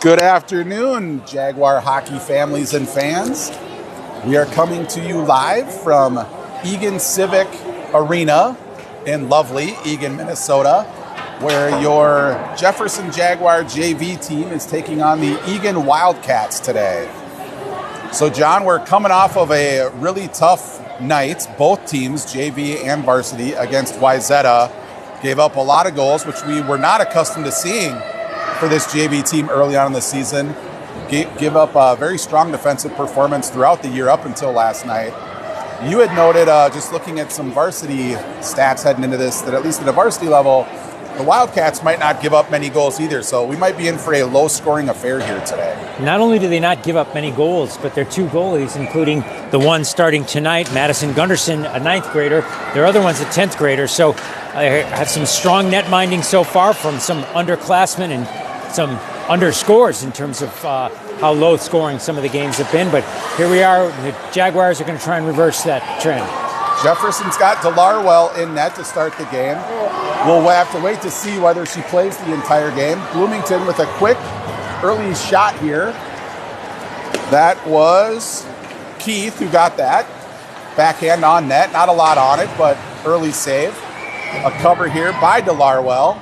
Good afternoon, Jaguar hockey families and fans. We are coming to you live from Eagan Civic Arena in lovely Eagan, Minnesota, where your Jefferson Jaguar JV team is taking on the Eagan Wildcats today. So, John, we're coming off of a really tough night. Both teams, JV and varsity, against Wayzata, gave up a lot of goals, which we were not accustomed to seeing for this JV team early on in the season. Give up a very strong defensive performance throughout the year up until last night. You had noted, just looking at some varsity stats heading into this, that at least at a varsity level, the Wildcats might not give up many goals either, so we might be in for a low-scoring affair here today. Not only do they not give up many goals, but their two goalies, including the one starting tonight, Madison Gunderson, a 9th grader, their other one's a 10th grader, so I have some strong net minding so far from some underclassmen and some underscores in terms of how low-scoring some of the games have been, but here we are. The Jaguars are going to try and reverse that trend. Jefferson's got Delarwell in net to start the game. We'll have to wait to see whether she plays the entire game. Bloomington with a quick early shot here. That was Keith who got that. Backhand on net, not a lot on it, but early save. A cover here by Delarwell.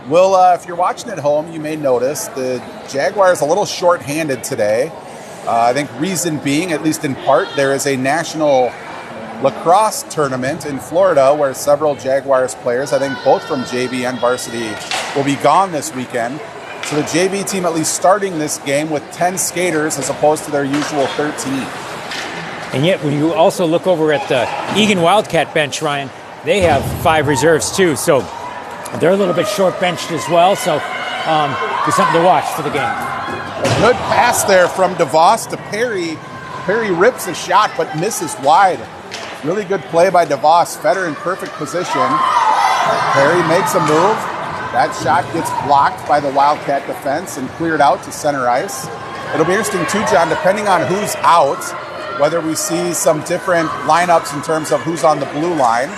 Will, if you're watching at home, you may notice the Jaguars a little short-handed today. I think reason being, at least in part, there is a national lacrosse tournament in Florida where several Jaguars players, I think both from JV and varsity, will be gone this weekend. So the JV team at least starting this game with 10 skaters as opposed to their usual 13. And yet when you also look over at the Eagan Wildcat bench, Ryan, they have 5 reserves too. So they're a little bit short-benched as well. So there's something to watch for the game. Good pass there from DeVos to Perry. Perry rips a shot but misses wide. Really good play by DeVos. Feder in perfect position. Perry makes a move. That shot gets blocked by the Wildcat defense and cleared out to center ice. It'll be interesting too, John, depending on who's out, whether we see some different lineups in terms of who's on the blue line.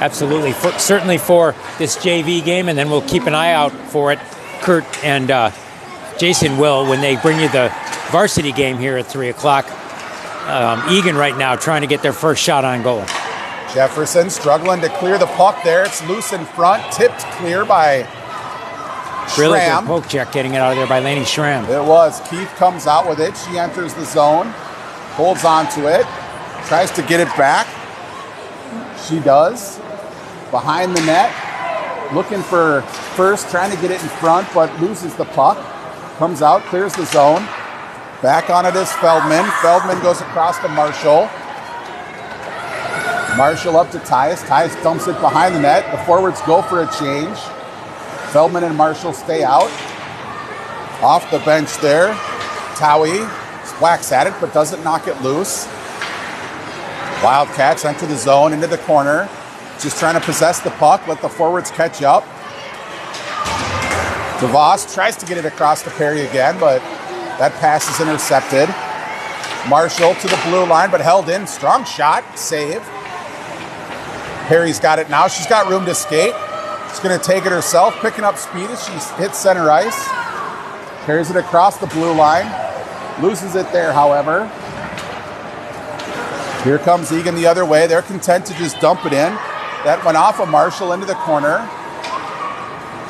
Absolutely. Certainly for this JV game, and then we'll keep an eye out for it. Kurt and Jason will when they bring you the varsity game here at 3 o'clock. Eagan right now trying to get their first shot on goal. Jefferson struggling to clear the puck there. It's loose in front, tipped clear by Really Schramm. good poke check getting it out of there by Laney Schramm. It was. Keith comes out with it. She enters the zone, holds on to it, tries to get it back. She does. Behind the net, looking for first, trying to get it in front, but loses the puck. Comes out, clears the zone. Back on it is Feldman. Feldman goes across to Marshall. Marshall up to Tyus. Tyus dumps it behind the net. The forwards go for a change. Feldman and Marshall stay out. Off the bench there, Towie whacks at it but doesn't knock it loose. Wildcats enter the zone into the corner. Just trying to possess the puck, let the forwards catch up. DeVos tries to get it across to Perry again, but that pass is intercepted. Marshall to the blue line, but held in. Strong shot, save. Perry's got it now. She's got room to skate. She's going to take it herself, picking up speed as she hits center ice. Carries it across the blue line. Loses it there, however. Here comes Eagan the other way. They're content to just dump it in. That went off of Marshall into the corner.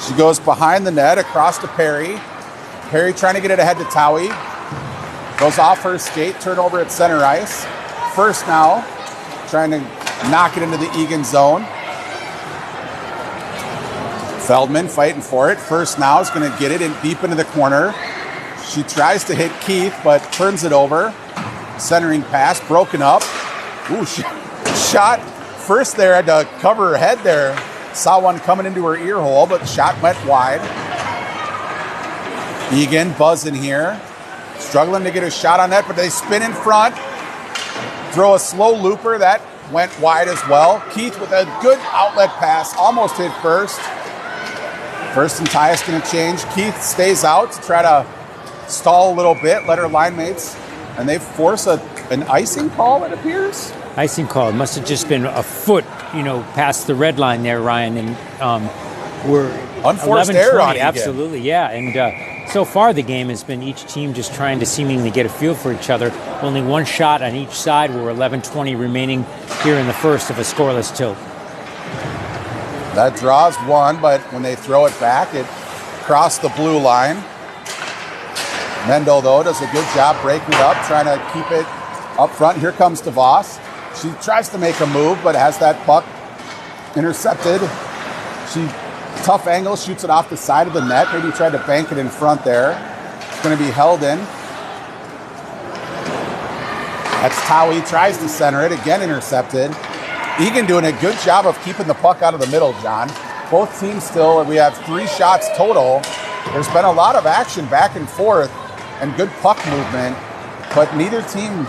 She goes behind the net, across to Perry. Perry trying to get it ahead to Towie. Goes off her skate, turnover at center ice. First now, trying to knock it into the Eagan zone. Feldman fighting for it. First now is going to get it in deep into the corner. She tries to hit Keith, but turns it over. Centering pass, broken up. Ooh, shot. First there, had to cover her head there. Saw one coming into her ear hole, but the shot went wide. Eagan buzzing here. Struggling to get a shot on net, but they spin in front. Throw a slow looper. That went wide as well. Keith with a good outlet pass. Almost hit first. First and Tyus going to change. Keith stays out to try to stall a little bit, let her line mates, and they force an icing call, it appears. Icing call. It must have just been a foot, past the red line there, Ryan. And we're unforced error on Eagan. Absolutely, yeah. And So far, the game has been each team just trying to seemingly get a feel for each other. Only one shot on each side. We're 11:20 remaining here in the first of a scoreless tilt. That draws one, but when they throw it back, it crossed the blue line. Mendel, though, does a good job breaking it up, trying to keep it up front. Here comes DeVos. She tries to make a move, but has that puck intercepted. Tough angle, shoots it off the side of the net. Maybe tried to bank it in front there. It's going to be held in. That's Towie, tries to center it, again intercepted. Eagan doing a good job of keeping the puck out of the middle, John. Both teams still, we have 3 shots total. There's been a lot of action back and forth and good puck movement, but neither team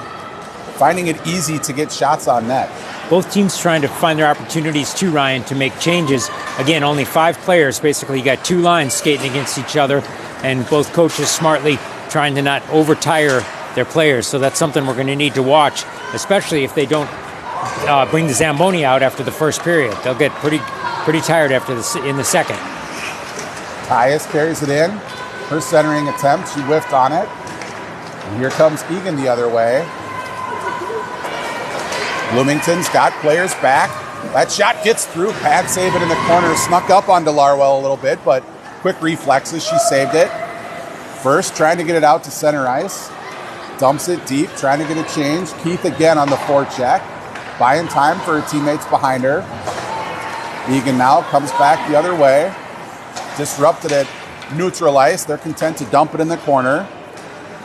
finding it easy to get shots on net. Both teams trying to find their opportunities too, Ryan, to make changes. Again, only 5 players. Basically, you got 2 lines skating against each other, and both coaches smartly trying to not overtire their players. So that's something we're going to need to watch, especially if they don't bring the Zamboni out after the first period. They'll get pretty tired after in the second. Tyus carries it in. Her centering attempt, she whiffed on it. And here comes Eagan the other way. Bloomington's got players back. That shot gets through. Pad save it in the corner. Snuck up on Delarwell a little bit, but quick reflexes. She saved it. First, trying to get it out to center ice. Dumps it deep, trying to get a change. Keith again on the forecheck. Buying time for her teammates behind her. Eagan now comes back the other way. Disrupted it. Neutral ice. They're content to dump it in the corner.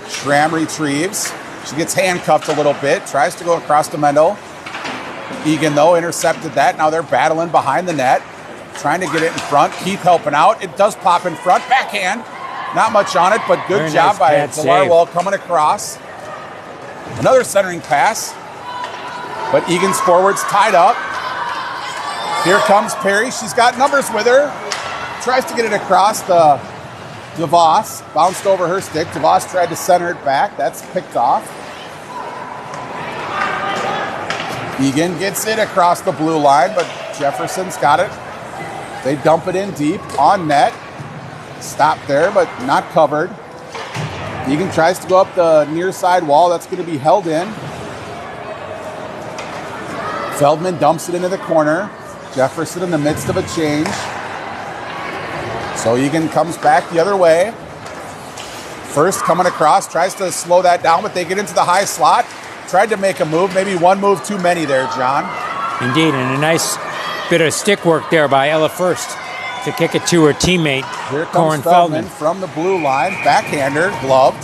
Schramm retrieves. She gets handcuffed a little bit. Tries to go across to Mendel. Eagan, though, intercepted that. Now they're battling behind the net. Trying to get it in front. Keith helping out. It does pop in front. Backhand. Not much on it, but good job by Delarwell coming across. Another centering pass. But Eagan's forwards tied up. Here comes Perry. She's got numbers with her. Tries to get it across the DeVos. Bounced over her stick. DeVos tried to center it back. That's picked off. Eagan gets it across the blue line, but Jefferson's got it. They dump it in deep on net. Stop there, but not covered. Eagan tries to go up the near side wall. That's going to be held in. Feldman dumps it into the corner. Jefferson in the midst of a change. So Eagan comes back the other way. First coming across, tries to slow that down, but they get into the high slot. Tried to make a move, maybe one move too many there, John. Indeed, and a nice bit of stick work there by Ella First to kick it to her teammate, Here comes Corin Feldman. from the blue line, backhander, gloved.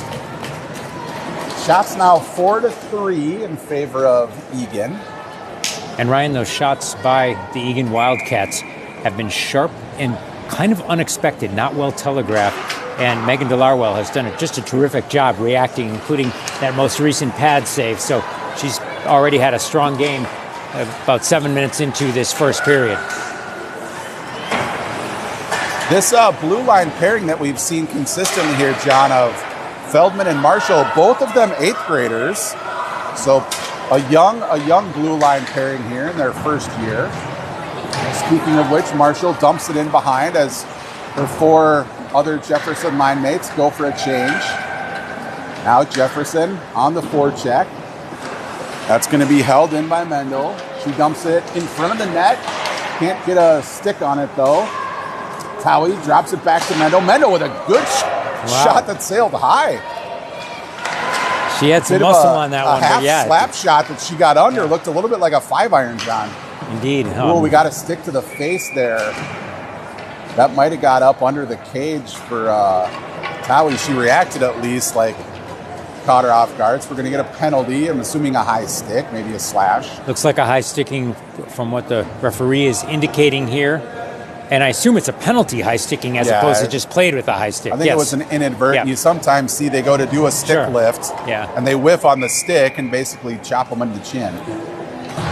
Shots now 4-3 in favor of Eagan. And Ryan, those shots by the Eagan Wildcats have been sharp and kind of unexpected, not well telegraphed. And Megan Delarwell has done just a terrific job reacting, including that most recent pad save. So she's already had a strong game about 7 minutes into this first period. This blue line pairing that we've seen consistently here, John, of Feldman and Marshall, both of them 8th graders. So a young blue line pairing here in their first year. Speaking of which, Marshall dumps it in behind as her 4 other Jefferson line mates go for a change. Now Jefferson on the forecheck. That's going to be held in by Mendel. She dumps it in front of the net. Can't get a stick on it though. Towie drops it back to Mendel. Mendel with a good shot that sailed high. She had some muscle on that one. A half yeah. slap shot that she got under looked a little bit like a 5-iron, John. Indeed. Oh, we got a stick to the face there. That might have got up under the cage for Towie. She reacted at least, like caught her off guard. So we're going to get a penalty. I'm assuming a high stick, maybe a slash. Looks like a high sticking from what the referee is indicating here. And I assume it's a penalty high sticking as opposed to just played with a high stick. I think it was an inadvertent. You sometimes see they go to do a stick lift and they whiff on the stick and basically chop them in the chin.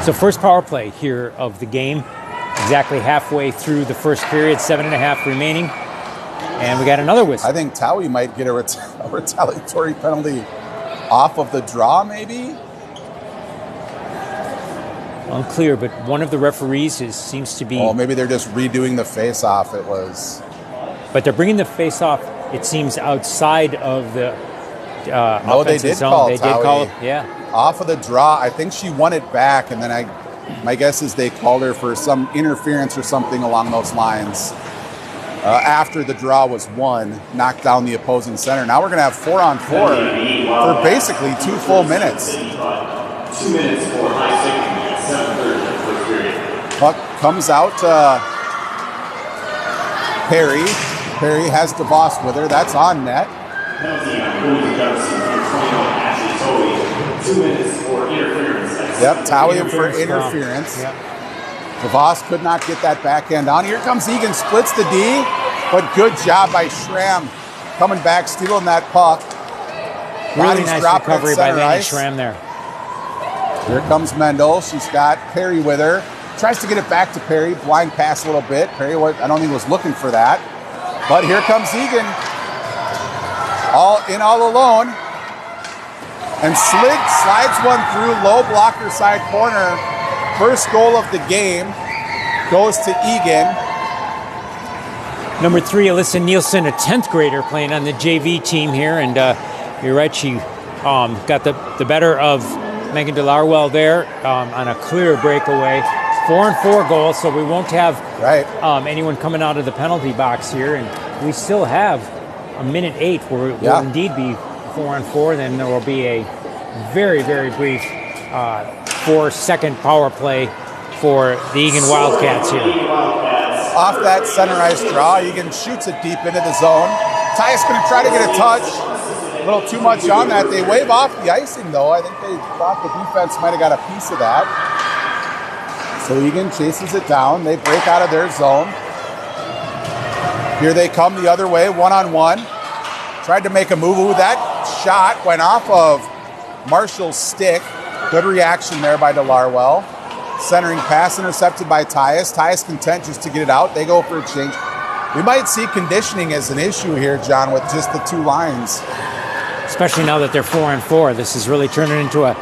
So first power play here of the game. Exactly halfway through the first period, 7.5 remaining. And we got another whistle. I think Towie might get a retaliatory penalty off of the draw, maybe? Unclear, but one of the referees seems to be... Oh, maybe they're just redoing the face-off. It was... But they're bringing the face-off it seems, outside of the No, they offensive did zone. call They did Towie call it, yeah. off of the draw. I think she won it back, and then my guess is they called her for some interference or something along those lines. After the draw was won, knocked down the opposing center. Now we're going to have 4-on-4 for basically 2 full minutes. 2 minutes for high safety at 7:30 in the first period. Puck comes out to Perry. Perry has DeVos with her. That's on net. Penalty on Cruise Jefferson, number 21, Ashley Towie. 2 minutes for interference. Yep, Towie for Interference. interference. Yep. DeVos could not get that backhand on. Here comes Eagan, splits the D, but good job by Schramm coming back, stealing that puck. Really Bodies nice dropped at recovery by center Laney ice. Schramm there. Here comes Mendel. She's got Perry with her. Tries to get it back to Perry. Blind pass a little bit. Perry, I don't think was looking for that. But here comes Eagan. All alone. And slides one through low blocker side corner. First goal of the game goes to Eagan. Number 3, Alyssa Nielsen, a 10th grader playing on the JV team here. And you're right, she got the better of Megan DeLarwell there on a clear breakaway. 4-on-4 goal, so we won't have anyone coming out of the penalty box here. And we still have a minute 8 where it will indeed be 4-on-4. Then there will be a very, very brief 4-second power play for the Eagan Wildcats here. Off that center ice draw, Eagan shoots it deep into the zone. Tyus going to try to get a touch. A little too much on that. They wave off the icing, though. I think they thought the defense might have got a piece of that. So Eagan chases it down. They break out of their zone. Here they come the other way, 1-on-1. Tried to make a move. Ooh, that shot went off of Marshall's stick. Good reaction there by DeLarwell. Centering pass intercepted by Tyus. Tyus content just to get it out. They go for a change. We might see conditioning as an issue here, John, with just the 2 lines. Especially now that they're 4-on-4. This is really turning into a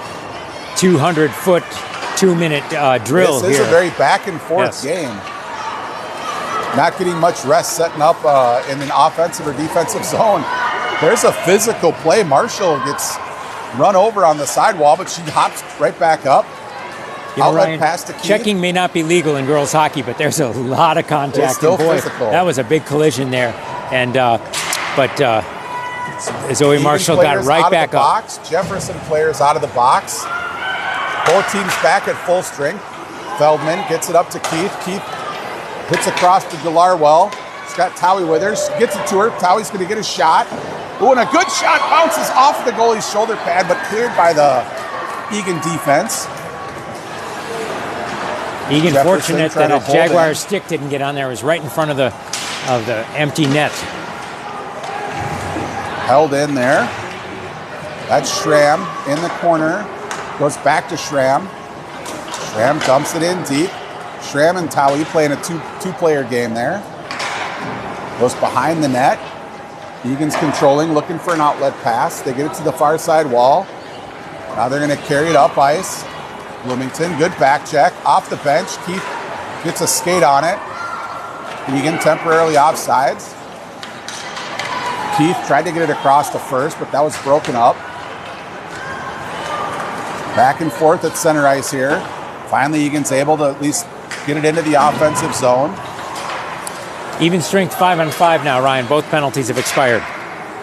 200-foot, 2-minute drill here. This is a very back-and-forth game. Not getting much rest setting up in an offensive or defensive zone. There's a physical play. Marshall gets run over on the sidewall, but she hops right back up. Outlet pass to Keith. Checking may not be legal in girls hockey, but there's a lot of contact. It's still and boy, physical. That was a big collision there. And Zoe Marshall got right back up. Box. Jefferson players out of the box. Both teams back at full strength. Feldman gets it up to Keith. Keith hits across to DeLarwell. She's got Towie with her. She gets it to her. Towie's going to get a shot. Ooh, and a good shot bounces off the goalie's shoulder pad, but cleared by the Eagan defense. Eagan Jefferson fortunate trying that to a hold Jaguar in. stick didn't get on there. It was right in front of the empty net. Held in there. That's Schramm in the corner. Goes back to Schramm. Schramm dumps it in deep. Schramm and Towie playing a two-player game there. Goes behind the net. Egan's controlling, looking for an outlet pass. They get it to the far side wall. Now they're going to carry it up ice. Bloomington, good back check. Off the bench, Keith gets a skate on it. Egan temporarily offsides. Keith tried to get it across to first, but that was broken up. Back and forth at center ice here. Finally, Egan's able to at least get it into the offensive zone. Even strength 5-on-5 now, Ryan. Both penalties have expired.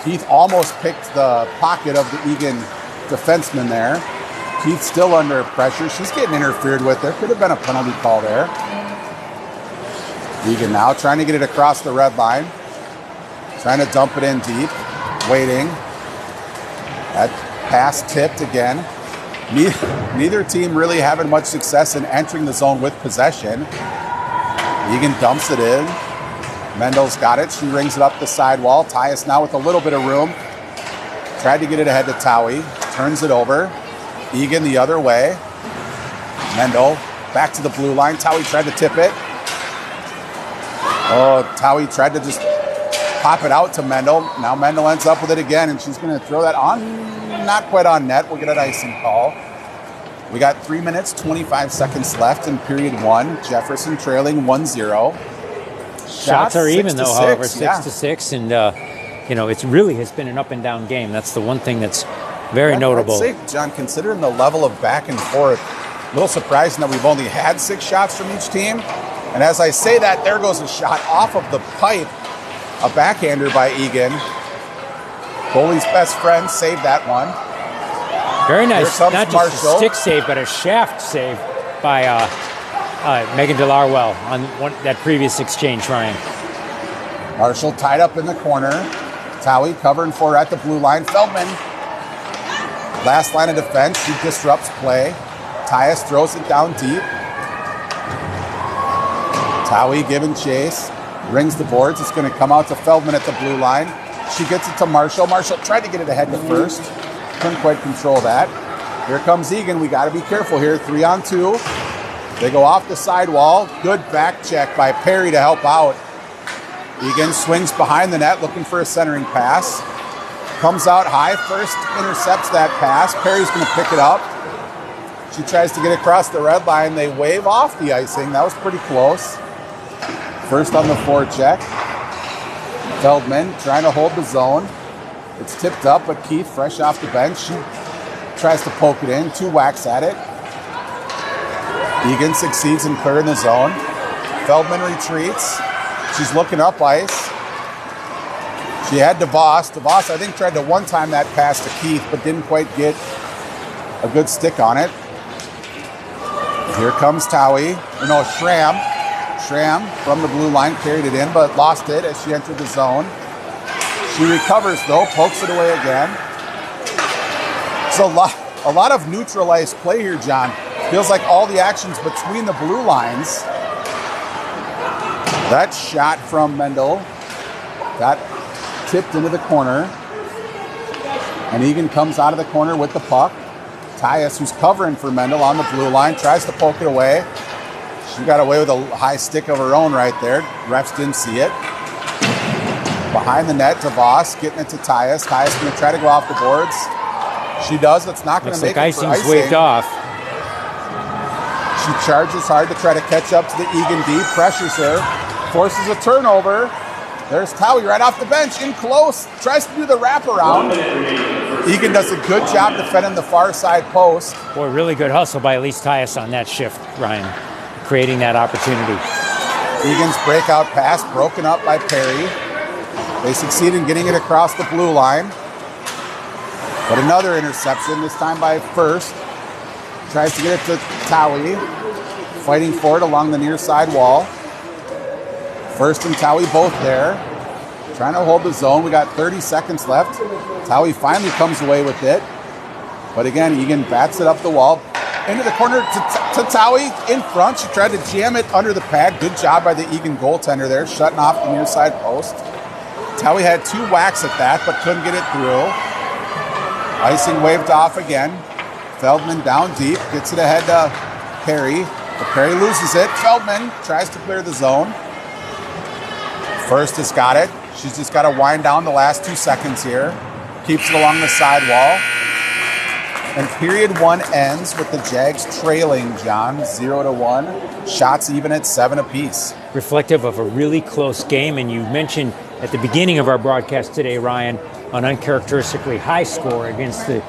Keith almost picked the pocket of the Egan defenseman there. Keith still under pressure. She's getting interfered with. There could have been a penalty call there. Egan now trying to get it across the red line. Trying to dump it in deep. Waiting. That pass tipped again. Neither team really having much success in entering the zone with possession. Egan dumps it in. Mendel's got it. She rings it up the sidewall. Tyus now with a little bit of room. Tried to get it ahead to Towie. Turns it over. Egan the other way. Mendel back to the blue line. Towie tried to tip it. Oh, Towie tried to just pop it out to Mendel. Now Mendel ends up with it again, and she's going to throw that on. Not quite on net. We'll get an icing call. We got 3 minutes, 25 seconds left in period one. Jefferson trailing 1-0. Shots are even, though, however, 6 yeah. to 6. And it really has been an up and down game. That's the one thing that's very notable. I'd say, John, considering the level of back and forth, a little surprising that we've only had 6 shots from each team. And as I say that, there goes a shot off of the pipe, a backhander by Eagan. Goalie's best friend saved that one. Very nice, not just Marshall. a stick save, but a shaft save by Megan DeLarwell on that previous exchange, Ryan. Marshall tied up in the corner. Towie covering for her at the blue line. Feldman, last line of defense. She disrupts play. Tyus throws it down deep. Towie giving chase. Rings the boards. It's going to come out to Feldman at the blue line. She gets it to Marshall. Marshall tried to get it ahead to first. Couldn't quite control that. Here comes Eagan. We got to be careful here. 3-on-2. They go off the sidewall. Good back check by Perry to help out. Eagan swings behind the net looking for a centering pass. Comes out high. First intercepts that pass. Perry's going to pick it up. She tries to get across the red line. They wave off the icing. That was pretty close. First on the forecheck. Feldman trying to hold the zone. It's tipped up, but Keith, fresh off the bench, she tries to poke it in. 2 whacks at it. Eagan succeeds in clearing the zone. Feldman retreats. She's looking up ice. She had DeVos. DeVos, I think, tried to one-time that pass to Keith, but didn't quite get a good stick on it. Here comes Towie. Schramm. Schramm from the blue line carried it in, but lost it as she entered the zone. She recovers, though, pokes it away again. It's a lot of neutralized play here, John. Feels like all the action's between the blue lines. That shot from Mendel got tipped into the corner. And Eagan comes out of the corner with the puck. Tyus, who's covering for Mendel on the blue line, tries to poke it away. She got away with a high stick of her own right there. Refs didn't see it. Behind the net, DeVos getting it to Tyus. Tyus going to try to go off the boards. She does. It's not going to make it for icing. Waved off. She charges hard to try to catch up to the Eagan D. Pressures her. Forces a turnover. There's Towie right off the bench. In close. Tries to do the wraparound. Eagan does a good job defending the far side post. Boy, really good hustle by Elise Tyus on that shift, Ryan. Creating that opportunity. Egan's breakout pass broken up by Perry. They succeed in getting it across the blue line. But another interception, this time by First. Tries to get it to Towie. Fighting for it along the near side wall. First and Towie both there. Trying to hold the zone. We got 30 seconds left. Towie finally comes away with it. But again, Eagan bats it up the wall. Into the corner to Towie in front. She tried to jam it under the pad. Good job by the Eagan goaltender there, shutting off the near side post. Towie had 2 whacks at that, but couldn't get it through. Icing waved off again. Feldman down deep, gets it ahead to Perry. But Perry loses it. Feldman tries to clear the zone. First has got it. She's just got to wind down the last 2 seconds here. Keeps it along the sidewall. And period 1 ends with the Jags trailing, John, 0-1. Shots even at 7 apiece. Reflective of a really close game. And you mentioned at the beginning of our broadcast today, Ryan, an uncharacteristically high score against the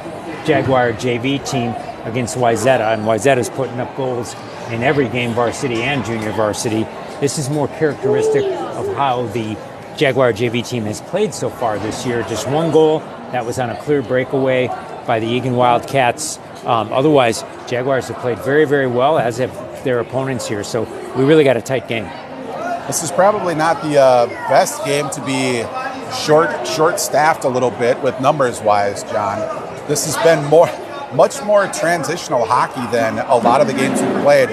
Jaguar JV team against Wayzata. And Wayzata's putting up goals in every game, varsity and junior varsity. This is more characteristic of how the Jaguar JV team has played so far this year. Just 1 goal. That was on a clear breakaway by the Eagan Wildcats. Otherwise, Jaguars have played very, very well, as have their opponents here. So we really got a tight game. This is probably not the best game to be short-staffed a little bit with numbers-wise, John. This has been much more transitional hockey than a lot of the games we've played.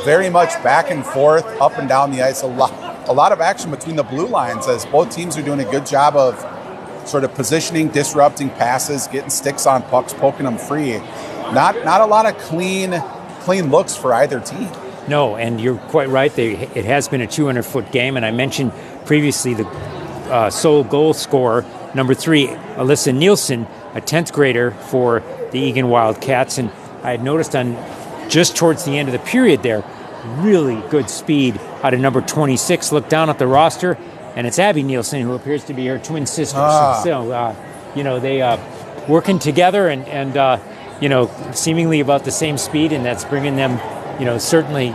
Very much back and forth, up and down the ice. A lot of action between the blue lines as both teams are doing a good job of sort of positioning, disrupting passes, getting sticks on pucks, poking them free. Not a lot of clean looks for either team. No, and you're quite right. It has been a 200-foot game, and I mentioned previously the sole goal scorer, number 3, Alyssa Nielsen, a 10th grader for the Eagan Wildcats, and I had noticed on just towards the end of the period there, really good speed out of number 26. Look down at the roster. and it's Abby Nielsen, who appears to be her twin sister. So, they working together and seemingly about the same speed, and that's bringing them, certainly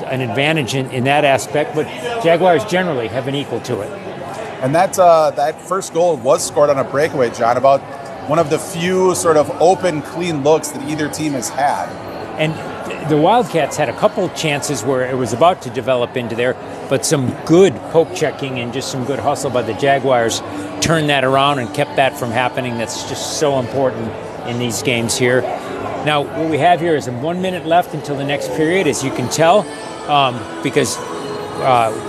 an advantage in that aspect. But Jaguars generally have been equal to it. And that first goal was scored on a breakaway, John, about one of the few sort of open, clean looks that either team has had. And the Wildcats had a couple chances where it was about to develop into there, but some good poke checking and just some good hustle by the Jaguars turned that around and kept that from happening. That's just so important in these games here. Now, what we have here is 1 minute left until the next period, as you can tell, because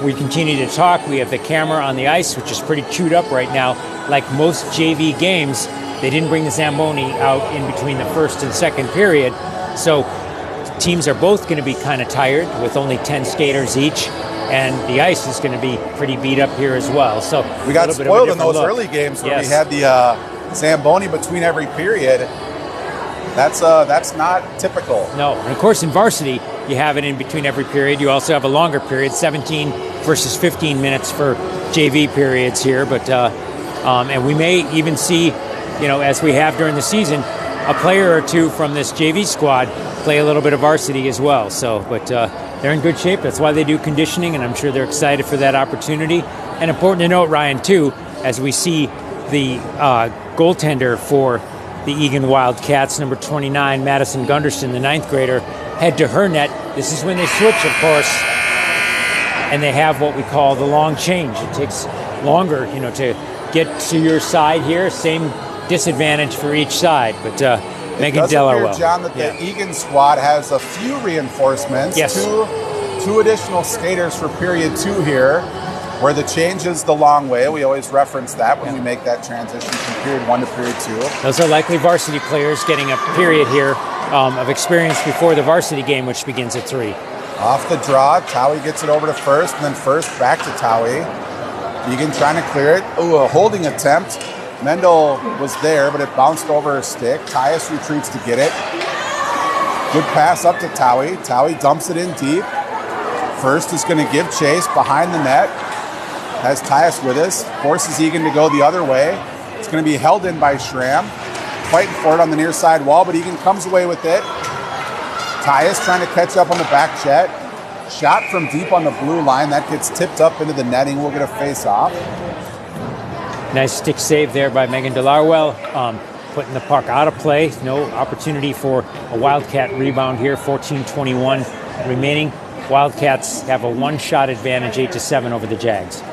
we continue to talk. We have the camera on the ice, which is pretty chewed up right now. Like most JV games, they didn't bring the Zamboni out in between the first and second period. So teams are both going to be kind of tired with only 10 skaters each, and the ice is going to be pretty beat up here as well. So we got spoiled in those early games where we had the Zamboni between every period. That's not typical. No, and of course in varsity you have it in between every period. You also have a longer period, 17 versus 15 minutes for JV periods here. But and we may even see, as we have during the season, a player or two from this JV squad play a little bit of varsity as well. So, but they're in good shape. That's why they do conditioning, and I'm sure they're excited for that opportunity. And important to note, Ryan, too, as we see the goaltender for the Eagan Wildcats, number 29, Madison Gunderson, the ninth grader, head to her net. This is when they switch, of course, and they have what we call the long change. It takes longer, to get to your side here. Same disadvantage for each side, but Megan Delaware. John, that the Eagan squad has a few reinforcements. Yes. Two additional skaters for period 2 here, where the change is the long way. We always reference that when we make that transition from period 1 to period 2. Those are likely varsity players getting a period here of experience before the varsity game, which begins at 3. Off the draw, Towie gets it over to First, and then First back to Towie. Eagan trying to clear it. Ooh, a holding attempt. Mendel was there, but it bounced over her stick. Tyus retreats to get it. Good pass up to Towie. Towie dumps it in deep. First is going to give chase behind the net. Has Tyus with us. Forces Eagan to go the other way. It's going to be held in by Schramm. Fighting for it on the near side wall, but Eagan comes away with it. Tyus trying to catch up on the back jet. Shot from deep on the blue line. That gets tipped up into the netting. We'll get a face-off. Nice stick save there by Megan Delarwell, putting the puck out of play. No opportunity for a Wildcat rebound here. 14:21 remaining. Wildcats have a one-shot advantage, 8-7 over the Jags.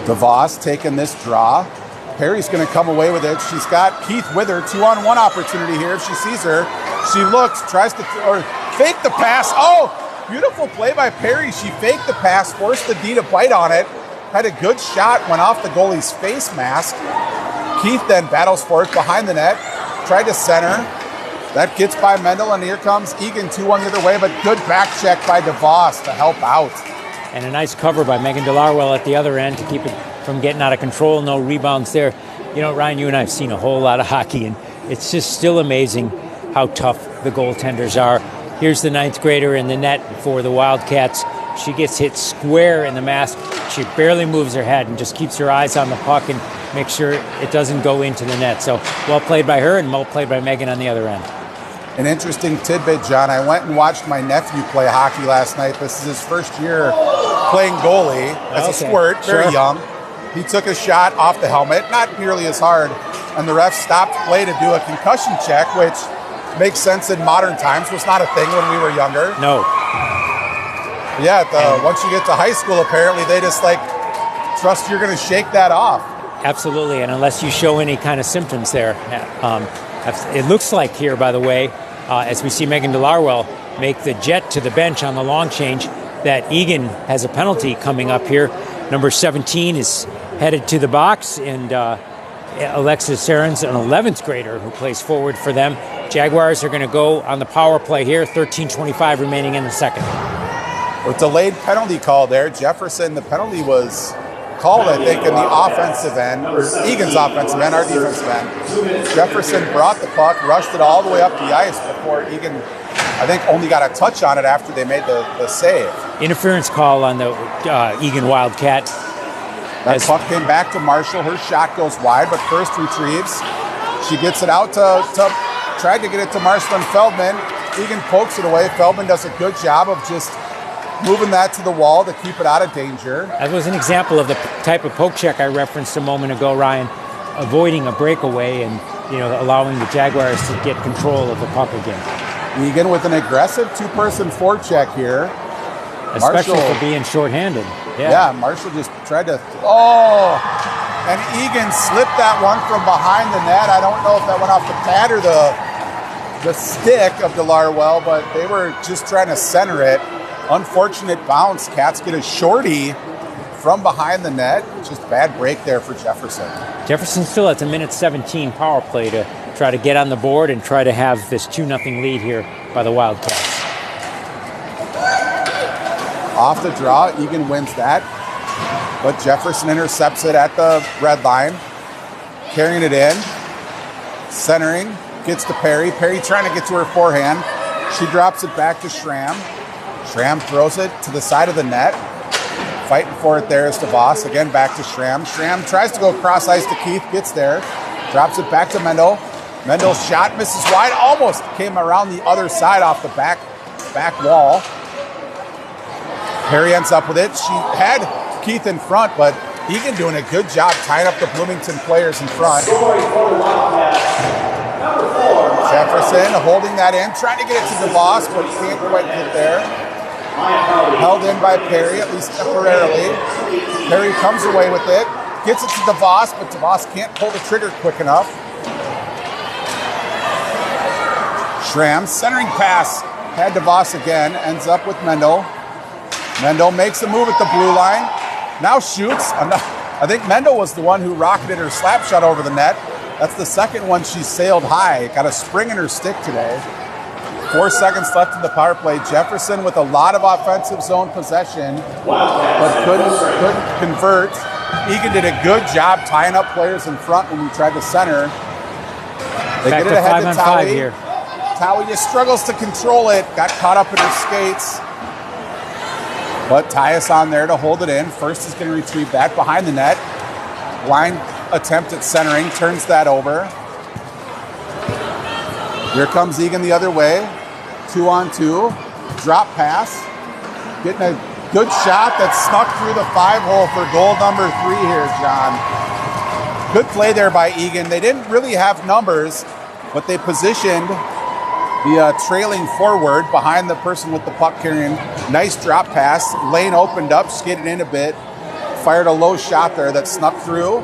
DeVos taking this draw. Perry's going to come away with it. She's got Keith with her. 2-on-1 opportunity here. If she sees her, she looks, tries to fake the pass. Oh, beautiful play by Perry. She faked the pass, forced the D to bite on it. Had a good shot, went off the goalie's face mask. Keith then battles for it behind the net. Tried to center. That gets by Mendel, and here comes Eagan 2-1 the other way, but good back check by DeVos to help out. And a nice cover by Megan Delarwell at the other end to keep it from getting out of control. No rebounds there. Ryan, you and I have seen a whole lot of hockey, and it's just still amazing how tough the goaltenders are. Here's the ninth grader in the net for the Wildcats. She gets hit square in the mask. She barely moves her head and just keeps her eyes on the puck and makes sure it doesn't go into the net. So well played by her and well played by Megan on the other end. An interesting tidbit, John. I went and watched my nephew play hockey last night. This is his first year playing goalie as a squirt, very young. He took a shot off the helmet, not nearly as hard, and the ref stopped play to do a concussion check, which makes sense in modern times. Was not a thing when we were younger. No. Yeah, once you get to high school, apparently they just trust you're going to shake that off. Absolutely, and unless you show any kind of symptoms there. It looks like here, by the way, as we see Megan Delarwell make the jet to the bench on the long change, that Eagan has a penalty coming up here. Number 17 is headed to the box, and Alexis Sarens, an 11th grader who plays forward for them. Jaguars are going to go on the power play here, 13:25 remaining in the second. A delayed penalty call there. Jefferson, the penalty was called, I think, in the offensive end, or Eagan's offensive end, our defensive end. Jefferson brought the puck, rushed it all the way up the ice before Eagan, I think, only got a touch on it after they made the save. Interference call on the Eagan Wildcat. That puck came back to Marshall. Her shot goes wide, but first retrieves. She gets it out to tried to get it to Marshall and Feldman. Eagan pokes it away. Feldman does a good job of just moving that to the wall to keep it out of danger. That was an example of the type of poke check I referenced a moment ago, Ryan, avoiding a breakaway and allowing the Jaguars to get control of the puck again. Eagan with an aggressive two-person forecheck here. Especially Marshall, for being shorthanded. Yeah, Marshall just tried to... And Eagan slipped that one from behind the net. I don't know if that went off the pad or the stick of DeLarwell, but they were just trying to center it. Unfortunate bounce. Cats get a shorty from behind the net. Just bad break there for Jefferson. Jefferson still has a minute 17 power play to try to get on the board and try to have this 2-0 lead here by the Wildcats. Off the draw, Eagan wins that, but Jefferson intercepts it at the red line, carrying it in, centering, gets to Perry. Perry trying to get to her forehand. She drops it back to Schramm. Schramm throws it to the side of the net. Fighting for it there is DeVos. Again, back to Schramm. Schramm tries to go cross ice to Keith, gets there, drops it back to Mendel. Mendel's shot misses wide, almost came around the other side off the back wall. Perry ends up with it. She had Keith in front, but Eagan doing a good job tying up the Bloomington players in front. Jefferson holding that in, trying to get it to DeVos, but can't quite get there. Held in by Perry, at least temporarily. Perry comes away with it, gets it to DeVos, but DeVos can't pull the trigger quick enough. Schramm, centering pass, had DeVos again, ends up with Mendel. Mendel makes a move at the blue line, now shoots. I think Mendel was the one who rocketed her slap shot over the net. That's the second one she sailed high. Got a spring in her stick today. 4 seconds left in the power play. Jefferson with a lot of offensive zone possession, but couldn't convert. Eagan did a good job tying up players in front when we tried to center. They Back get it to ahead 5 to on 5 Towie. here. Towie just struggles to control it. Got caught up in her skates. But Tyus on there to hold it in. First is going to retrieve that behind the net. Line attempt at centering, turns that over. Here comes Eagan the other way. 2-on-2. Drop pass. Getting a good shot that snuck through the 5-hole for goal number 3 here, John. Good play there by Eagan. They didn't really have numbers, but they positioned the trailing forward behind the person with the puck carrying. Nice drop pass. Lane opened up, skated in a bit. Fired a low shot there that snuck through.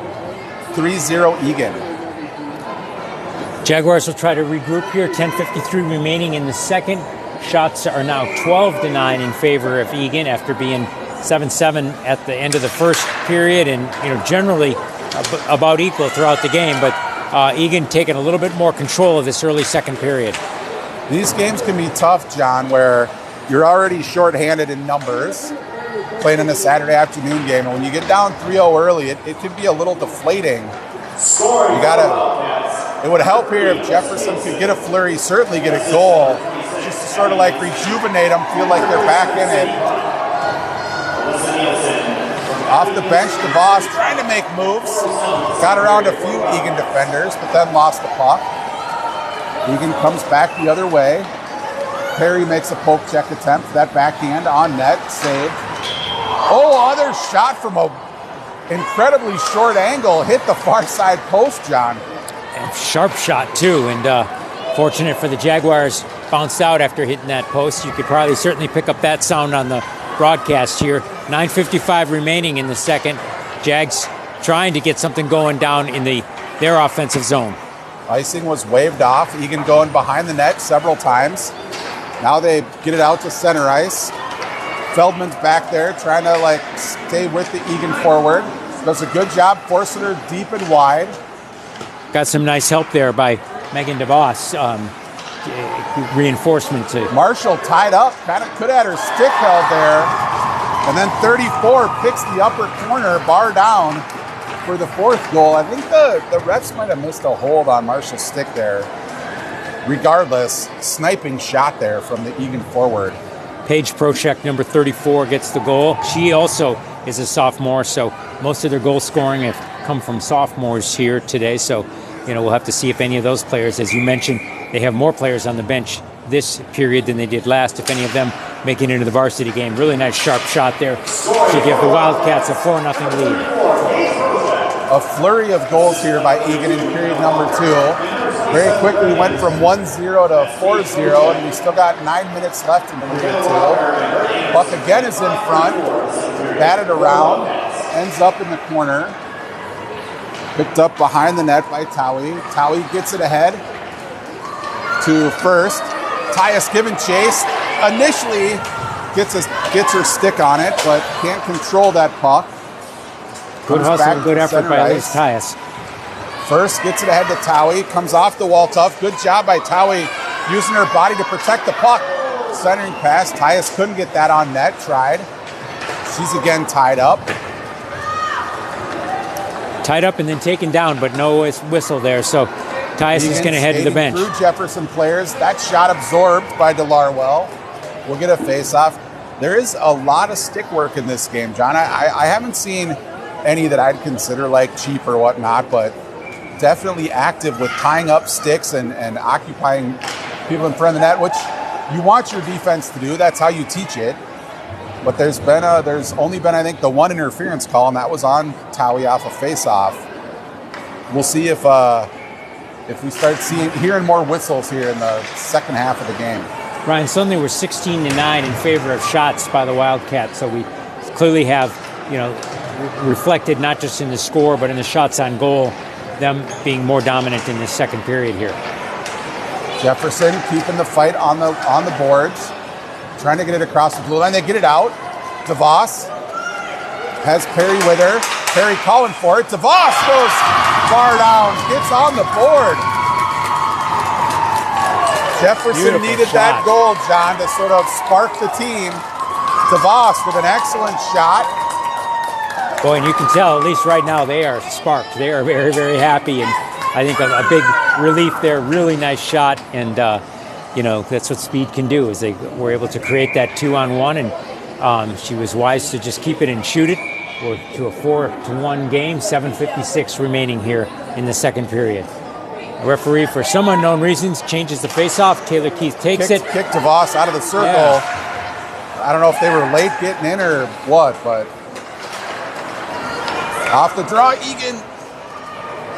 3-0 Eagan. Jaguars will try to regroup here. 10:53 remaining in the second. Shots are now 12-9 in favor of Eagan after being 7-7 at the end of the first period, and generally about equal throughout the game. But Eagan taking a little bit more control of this early second period. These games can be tough, John, where you're already shorthanded in numbers playing in a Saturday afternoon game, and when you get down 3-0 early, it can be a little deflating. It would help here if Jefferson could get a flurry, certainly get a goal, just to sort of like rejuvenate them, feel like they're back in it. Off the bench, DeVos trying to make moves. Got around a few Eagan defenders, but then lost the puck. Eagan comes back the other way. Perry makes a poke check attempt. That backhand on net, saved. Oh, other shot from a incredibly short angle. Hit the far side post, John. And sharp shot, too. And fortunate for the Jaguars, bounced out after hitting that post. You could probably certainly pick up that sound on the broadcast here. 9:55 remaining in the second. Jags trying to get something going down in their offensive zone. Icing was waved off. Eagan going behind the net several times. Now they get it out to center ice. Feldman's back there trying to stay with the Eagan forward. Does a good job forcing her deep and wide. Got some nice help there by Megan DeVos. Reinforcement to Marshall tied up, kind of could have had her stick held there. And then 34 picks the upper corner, bar down for the fourth goal. I think the refs might have missed a hold on Marshall's stick there. Regardless, sniping shot there from the Eagan forward. Paige Prochek, number 34, gets the goal. She also is a sophomore, so most of their goal scoring have come from sophomores here today. So, we'll have to see if any of those players, as you mentioned, they have more players on the bench this period than they did last, if any of them make it into the varsity game. Really nice sharp shot there to give the Wildcats a 4-0 lead. A flurry of goals here by Eagan in period number 2. Very quickly went from 1-0 to 4-0, and we still got 9 minutes left in period 2. Puck again is in front, batted around, ends up in the corner. Picked up behind the net by Towie. Towie gets it ahead to first. Tyus giving chase. Initially gets her stick on it, but can't control that puck. Good hustle and good effort by Elise Tyus. First gets it ahead to Towie. Comes off the wall tough. Good job by Towie using her body to protect the puck. Centering pass. Tyus couldn't get that on net. Tried. She's again tied up. Tied up and then taken down, but no whistle there. So Tyus is going to head to the bench. Through Jefferson players. That shot absorbed by DeLarwell. We'll get a face-off. There is a lot of stick work in this game, John. I haven't seen any that I'd consider like cheap or whatnot, but definitely active with tying up sticks and occupying people in front of the net, which you want your defense to do. That's how you teach it. But there's only been, I think, the one interference call, and that was on Towie off a face-off. We'll see if we start hearing more whistles here in the second half of the game. Ryan, suddenly we're 16-9 in favor of shots by the Wildcats, so we clearly have, reflected not just in the score, but in the shots on goal, them being more dominant in the second period here. Jefferson keeping the fight on the boards. Trying to get it across the blue line. They get it out. DeVos has Perry with her. Perry calling for it. DeVos goes far down. Gets on the board. Jefferson needed that goal, John, to sort of spark the team. DeVos with an excellent shot. Boy, and you can tell, at least right now, they are sparked. They are very, very happy. And I think a big relief there. Really nice shot. And, that's what speed can do, is they were able to create that 2-on-1, and she was wise to just keep it and shoot it. We're to a 4-1 game, 7:56 remaining here in the second period. A referee, for some unknown reasons, changes the face-off. Taylor Keith takes it. Kicked DeVos out of the circle. Yeah. I don't know if they were late getting in or what, but off the draw, Eagan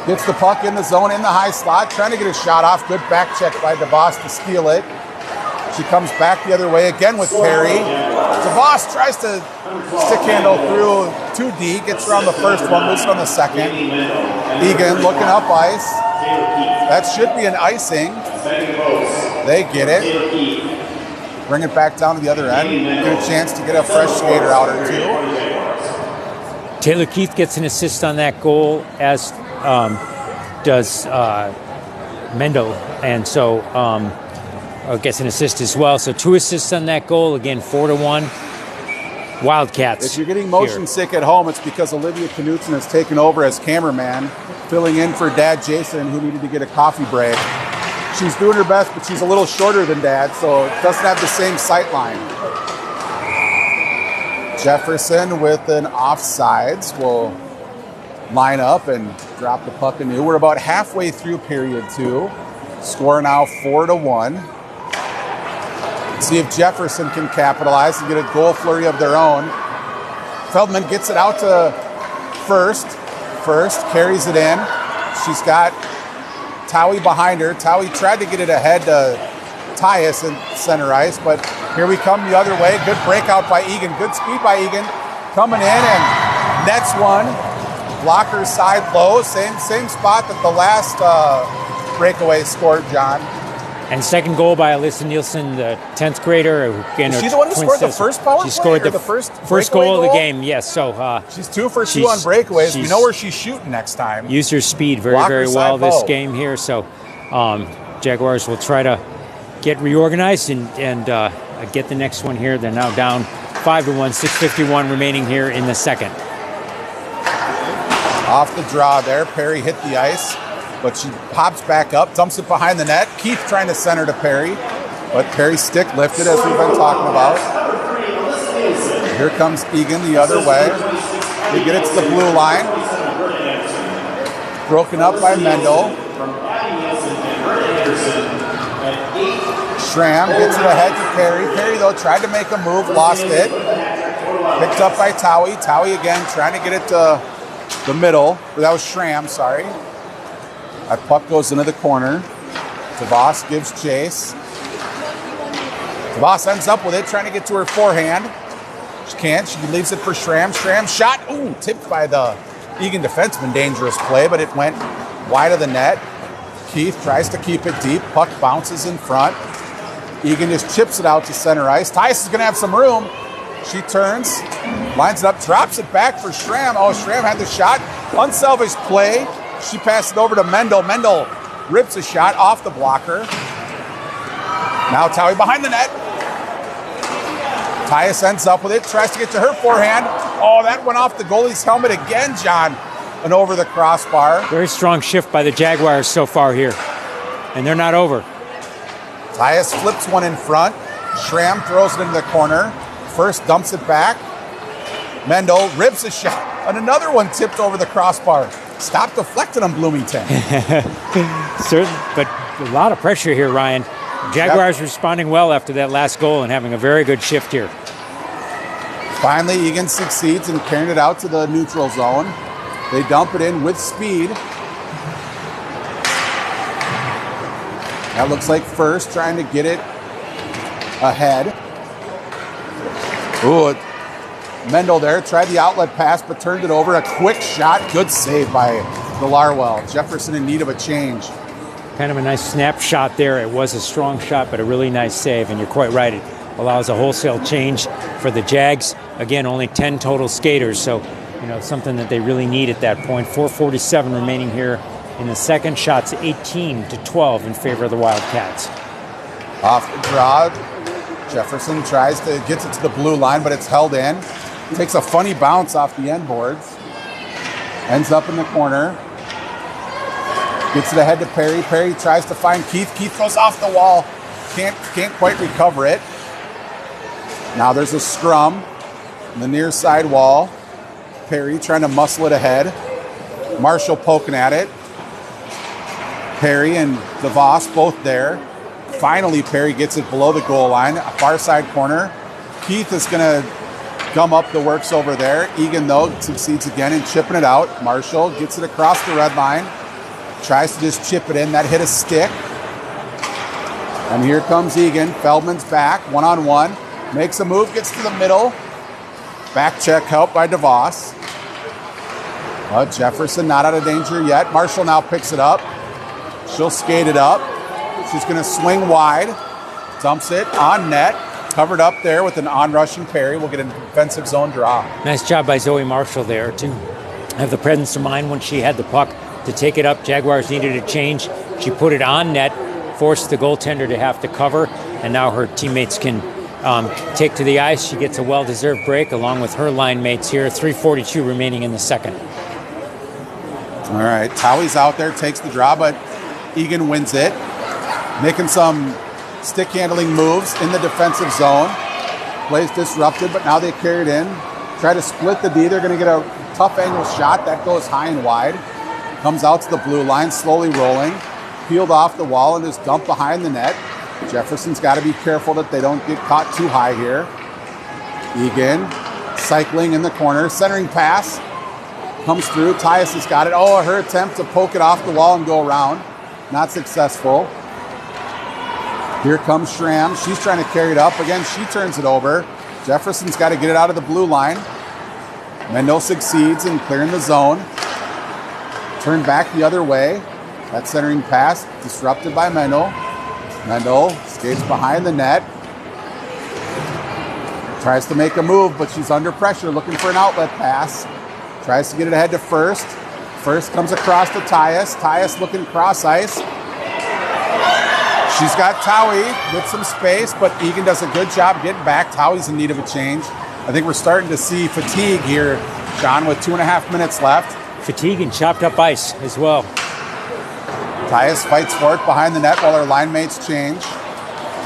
gets the puck in the zone, in the high slot, trying to get a shot off. Good back check by DeVos to steal it. She comes back the other way again with Perry. DeVos tries to stick handle through 2D, gets her on the first one, loose on the second. Eagan looking up ice. That should be an icing. They get it. Bring it back down to the other end. Get a chance to get a fresh skater out or two. Taylor Keith gets an assist on that goal, as does Mendo, and so gets an assist as well. So 2 assists on that goal. Again, 4-1. Wildcats. If you're getting motion sick at home, it's because Olivia Knutson has taken over as cameraman, filling in for Dad Jason, who needed to get a coffee break. She's doing her best, but she's a little shorter than Dad, so doesn't have the same sight line. Jefferson with an offsides will line up and drop the puck anew. We're about halfway through period 2. Score now 4-1. See if Jefferson can capitalize and get a goal flurry of their own. Feldman gets it out to First. First carries it in. She's got Towie behind her. Towie tried to get it ahead to Tyus in center ice, but here we come the other way. Good breakout by Eagan. Good speed by Eagan. Coming in and nets one. Blocker side low. Same spot that the last breakaway scored, John. And second goal by Alyssa Nielsen, the 10th grader. Again, is she the one who scored the first power play? She scored the first goal of the goal? game, yes. So she's 2 for 2 on breakaways. We know where she's shooting next time. Used her speed very, Blocker very well this low. game here. So Jaguars will try to get reorganized and get the next one here. They're now down 5-1, 6:51 remaining here in the second. Off the draw there, Perry hit the ice, but she pops back up, dumps it behind the net. Keith trying to center to Perry, but Perry's stick lifted, as we've been talking about. Here comes Eagan the other way. They get it to the blue line. Broken up by Mendel. Schramm gets it ahead to Perry. Perry, though, tried to make a move, lost it. Picked up by Towie. Towie again trying to get it to the middle. That was Schramm, sorry. That puck goes into the corner. DeVos gives chase. DeVos ends up with it, trying to get to her forehand. She can't. She leaves it for Schramm. Schramm shot. Ooh, tipped by the Eagan defenseman. Dangerous play, but it went wide of the net. Keith tries to keep it deep. Puck bounces in front. Eagan just chips it out to center ice. Tice is going to have some room. She turns, lines it up, drops it back for Schramm. Oh, Schramm had the shot. Unselfish play. She passed it over to Mendel. Mendel rips a shot off the blocker. Now Towie behind the net. Tyus ends up with it, tries to get to her forehand. Oh, that went off the goalie's helmet again, John, and over the crossbar. Very strong shift by the Jaguars so far here, and they're not over. Tyus flips one in front. Schramm throws it into the corner. First dumps it back. Mendel rips a shot, and another one tipped over the crossbar. Stop deflecting on Bloomington. Certain, but a lot of pressure here, Ryan. Jaguars responding well after that last goal and having a very good shift here. Finally, Eagan succeeds in carrying it out to the neutral zone. They dump it in with speed. That looks like First trying to get it ahead. Ooh, Mendel there tried the outlet pass but turned it over. A quick shot. Good save by the Larwell. Jefferson in need of a change. Kind of a nice snapshot there. It was a strong shot, but a really nice save. And you're quite right. It allows a wholesale change for the Jags. Again, only 10 total skaters. So, something that they really need at that point. 4:47 remaining here in the second. Shots 18-12 in favor of the Wildcats. Off the draw. Jefferson tries to get it to the blue line, but it's held in. Takes a funny bounce off the end boards. Ends up in the corner. Gets it ahead to Perry. Perry tries to find Keith. Keith goes off the wall. Can't quite recover it. Now there's a scrum on the near side wall. Perry trying to muscle it ahead. Marshall poking at it. Perry and DeVos both there. Finally, Perry gets it below the goal line. A far side corner. Keith is going to gum up the works over there. Eagan, though, succeeds again in chipping it out. Marshall gets it across the red line. Tries to just chip it in. That hit a stick. And here comes Eagan. Feldman's back, one-on-one. Makes a move, gets to the middle. Back check help by DeVos. Jefferson not out of danger yet. Marshall now picks it up. She'll skate it up. She's going to swing wide. Dumps it on net. Covered up there with an on-rushing Perry. We'll get a defensive zone draw. Nice job by Zoe Marshall there to have the presence of mind when she had the puck to take it up. Jaguars needed a change. She put it on net, forced the goaltender to have to cover, and now her teammates can take to the ice. She gets a well-deserved break along with her line mates here. 3:42 remaining in the second. All right, Towie's out there, takes the draw, but Eagan wins it. Making some stick handling moves in the defensive zone. Play's disrupted, but now they carry it in. Try to split the D. They're going to get a tough angle shot. That goes high and wide. Comes out to the blue line, slowly rolling. Peeled off the wall and is dumped behind the net. Jefferson's got to be careful that they don't get caught too high here. Eagan cycling in the corner. Centering pass. Comes through. Tyus has got it. Oh, her attempt to poke it off the wall and go around. Not successful. Here comes Schramm. She's trying to carry it up. Again, she turns it over. Jefferson's got to get it out of the blue line. Mendel succeeds in clearing the zone. Turn back the other way. That centering pass disrupted by Mendel. Mendel skates behind the net. Tries to make a move, but she's under pressure, looking for an outlet pass. Tries to get it ahead to First. First comes across to Tyus. Tyus looking cross ice. She's got Towie with some space, but Eagan does a good job getting back. Towie's in need of a change. I think we're starting to see fatigue here, John, with 2.5 minutes left. Fatigue and chopped up ice as well. Tyus fights for it behind the net while her line mates change.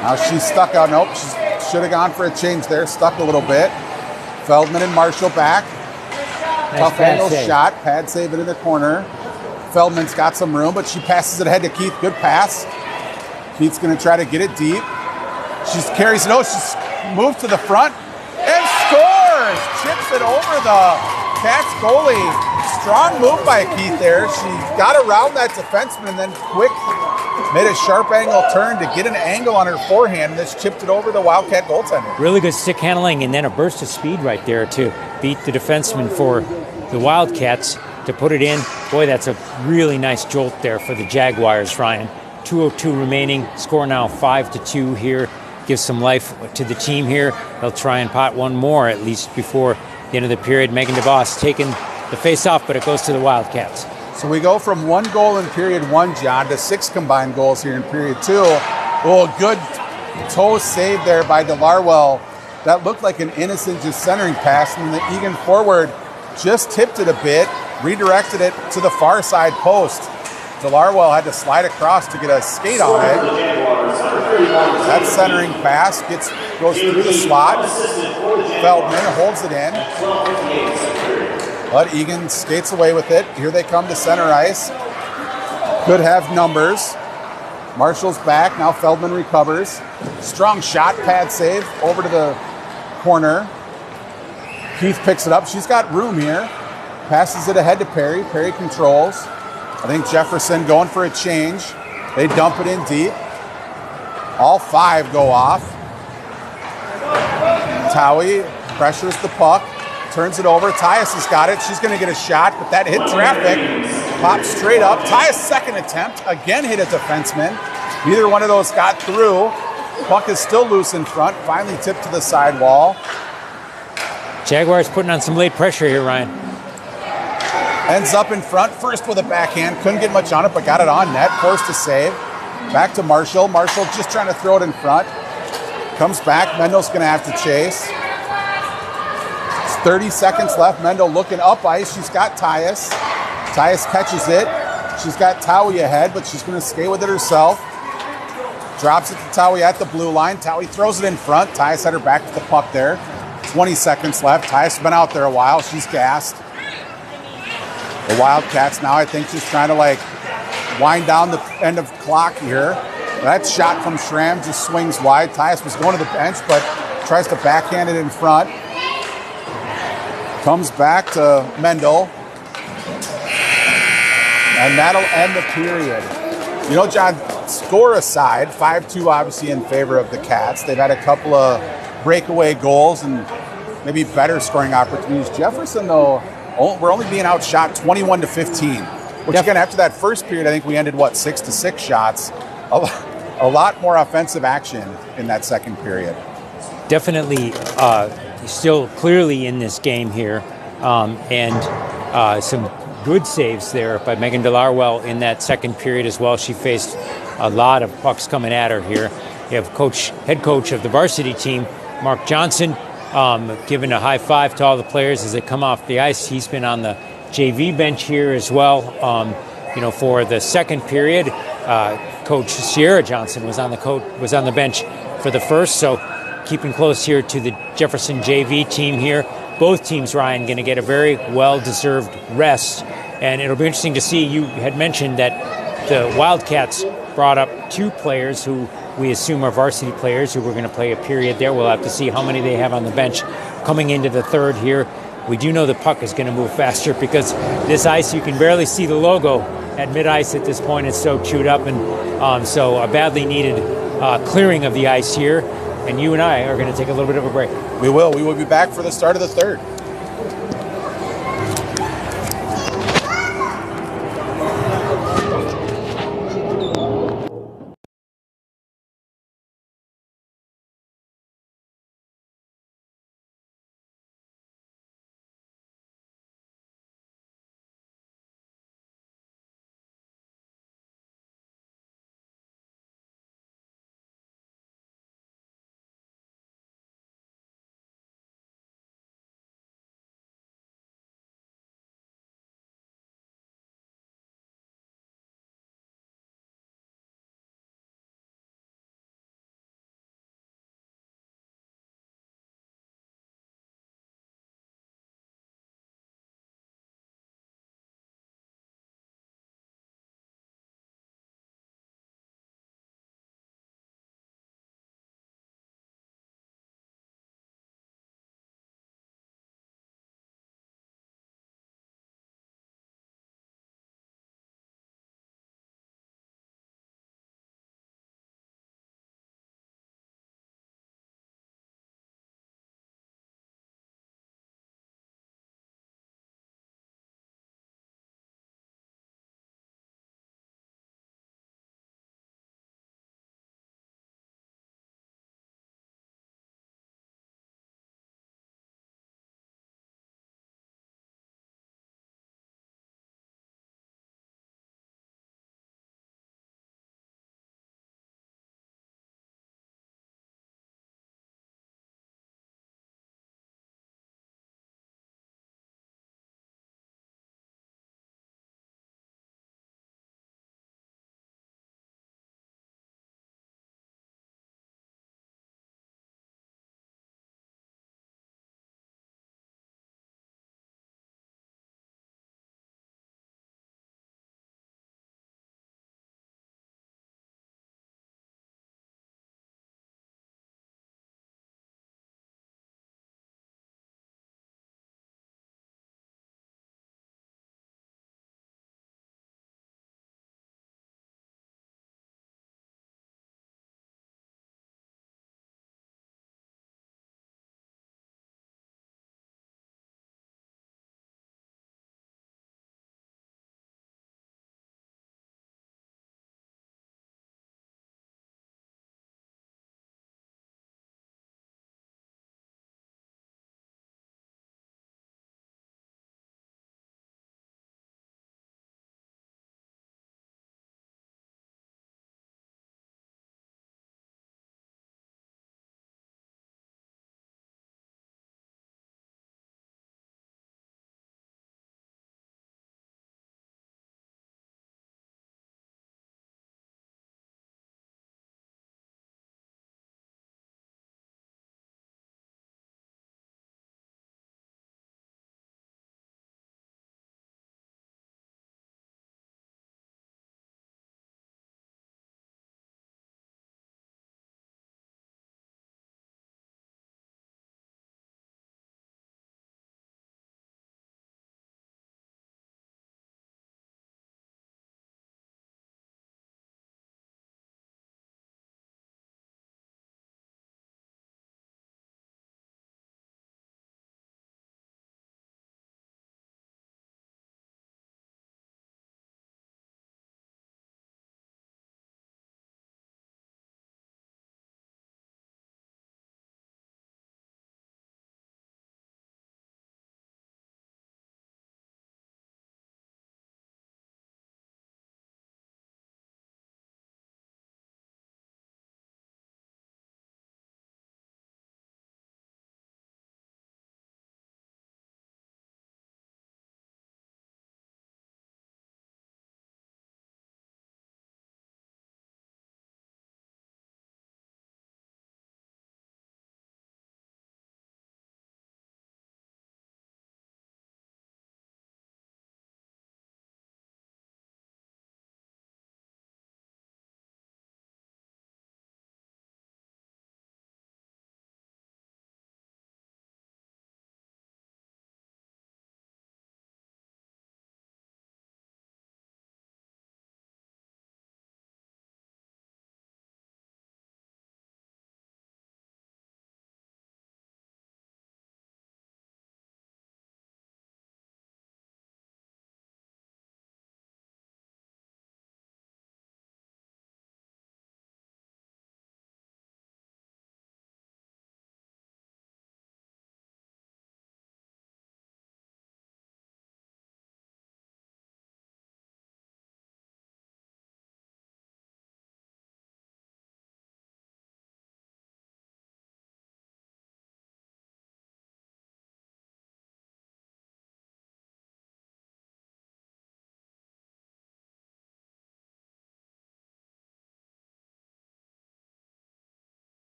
Now she's stuck out. Nope, she should have gone for a change there. Stuck a little bit. Feldman and Marshall back. Nice Tough pad angle save. shot. Pad save it in the corner. Feldman's got some room, but she passes it ahead to Keith. Good pass. Keith's going to try to get it deep. She carries it. Oh, she's moved to the front and scores. Chips it over the Cats goalie. Strong move by Keith there. She got around that defenseman and then quick made a sharp angle turn to get an angle on her forehand. And this chipped it over the Wildcat goaltender. Really good stick handling and then a burst of speed right there to beat the defenseman for the Wildcats to put it in. Boy, that's a really nice jolt there for the Jaguars, Ryan. 2:02 remaining. Score now 5-2 here. Gives some life to the team here. They'll try and pot one more at least before the end of the period. Megan DeVos taking the face-off, but it goes to the Wildcats. So we go from 1 goal in period 1, John, to 6 combined goals here in period 2. Oh, good toe save there by DeLarwell. That looked like an innocent just centering pass, and the Eagan forward just tipped it a bit, redirected it to the far side post. DeLarwell had to slide across to get a skate on it. That centering pass goes through the slot. Feldman holds it in. But Eagan skates away with it. Here they come to center ice. Could have numbers. Marshall's back. Now Feldman recovers. Strong shot, pad save over to the corner. Keith picks it up. She's got room here. Passes it ahead to Perry. Perry controls. I think Jefferson going for a change. They dump it in deep. All 5 go off. Towie pressures the puck. Turns it over. Tyus has got it. She's going to get a shot, but that hit traffic. Pops straight up. Tyus' second attempt. Again hit a defenseman. Neither one of those got through. Puck is still loose in front. Finally tipped to the sidewall. Jaguars putting on some late pressure here, Ryan. Ends up in front. First with a backhand. Couldn't get much on it, but got it on net. Forced to save. Back to Marshall. Marshall just trying to throw it in front. Comes back. Mendel's going to have to chase. 30 seconds left. Mendel looking up ice. She's got Tyus. Tyus catches it. She's got Towie ahead, but she's going to skate with it herself. Drops it to Towie at the blue line. Towie throws it in front. Tyus had her back to the puck there. 20 seconds left. Tyus has been out there a while. She's gassed. The Wildcats now, I think, just trying to wind down the end of clock here. That shot from Schramm just swings wide. Tyus was going to the bench, but tries to backhand it in front. Comes back to Mendel. And that'll end the period. You know, John, score aside, 5-2 obviously in favor of the Cats. They've had a couple of breakaway goals and maybe better scoring opportunities. Jefferson, though, we're only being outshot 21-15. Which, again, after that first period, I think we ended, 6-6 shots. A lot more offensive action in that second period. Definitely still clearly in this game here. And some good saves there by Megan DeLarwell in that second period as well. She faced a lot of pucks coming at her here. You have head coach of the varsity team, Mark Johnson, giving a high five to all the players as they come off the ice. He's been on the JV bench here as well. For the second period, Coach Sierra Johnson was on the bench for the first. So keeping close here to the Jefferson JV team here. Both teams, Ryan, going to get a very well-deserved rest. And it'll be interesting to see. You had mentioned that the Wildcats brought up 2 players who we assume are varsity players who were going to play a period there. We'll have to see how many they have on the bench coming into the third here. We do know the puck is going to move faster because this ice, you can barely see the logo at mid-ice at this point. It's so chewed up. And so a badly needed clearing of the ice here. And you and I are going to take a little bit of a break. We will. We will be back for the start of the third.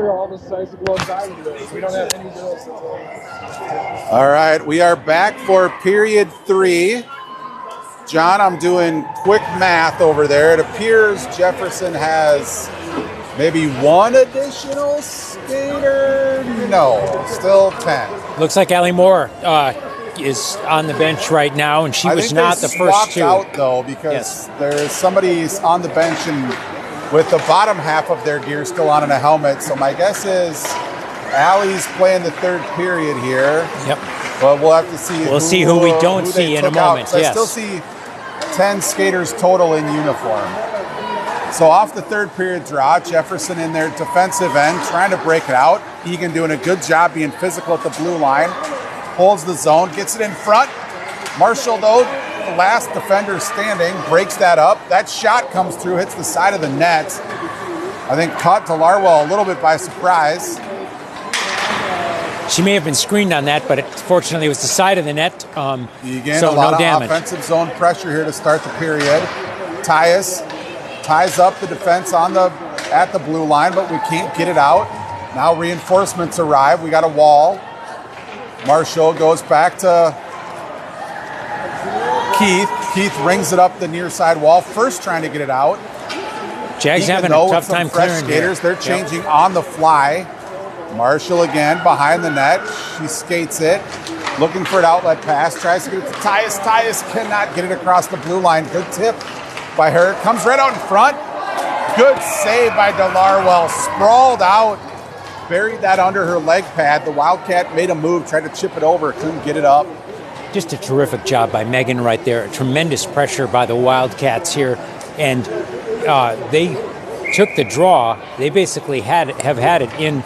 are all the size of gloves I would wear. We don't have any girls. All right, we are back for period 3. John, I'm doing quick math over there. It appears Jefferson has maybe one additional skater. No, still 10. Looks like Allie Moore is on the bench right now, and she I was think not they the first swapped two. out though, because there's somebody's on the bench and with the bottom half of their gear still on in a helmet. So my guess is Allie's playing the third period here. Yep. But we'll have to see. We'll see who we don't see in a moment. So yes. I still see 10 skaters total in uniform. So off the third period draw, Jefferson in their defensive end trying to break it out. Eagan doing a good job being physical at the blue line. Holds the zone, gets it in front. Marshall, though, the last defender standing, breaks that up. That shot comes through, hits the side of the net. I think caught Delarwell a little bit by surprise. She may have been screened on that, but fortunately it was the side of the net, Eagan, so a lot no of damage. offensive zone pressure here to start the period. Tyus ties up the defense at the blue line, but we can't get it out. Now reinforcements arrive. We got a wall. Marshall goes back to Keith. Keith rings it up the near side wall, first trying to get it out. Jags Eagan, having though, a tough with some time fresh clearing skaters. here. They're changing on the fly. Marshall again behind the net. She skates it, looking for an outlet pass. Tries to get it to Tyus. Tyus cannot get it across the blue line. Good tip by her. Comes right out in front. Good save by Delarwell. Sprawled out. Buried that under her leg pad. The Wildcat made a move, tried to chip it over, couldn't get it up. Just a terrific job by Megan right there. Tremendous pressure by the Wildcats here, and they took the draw. They basically have had it in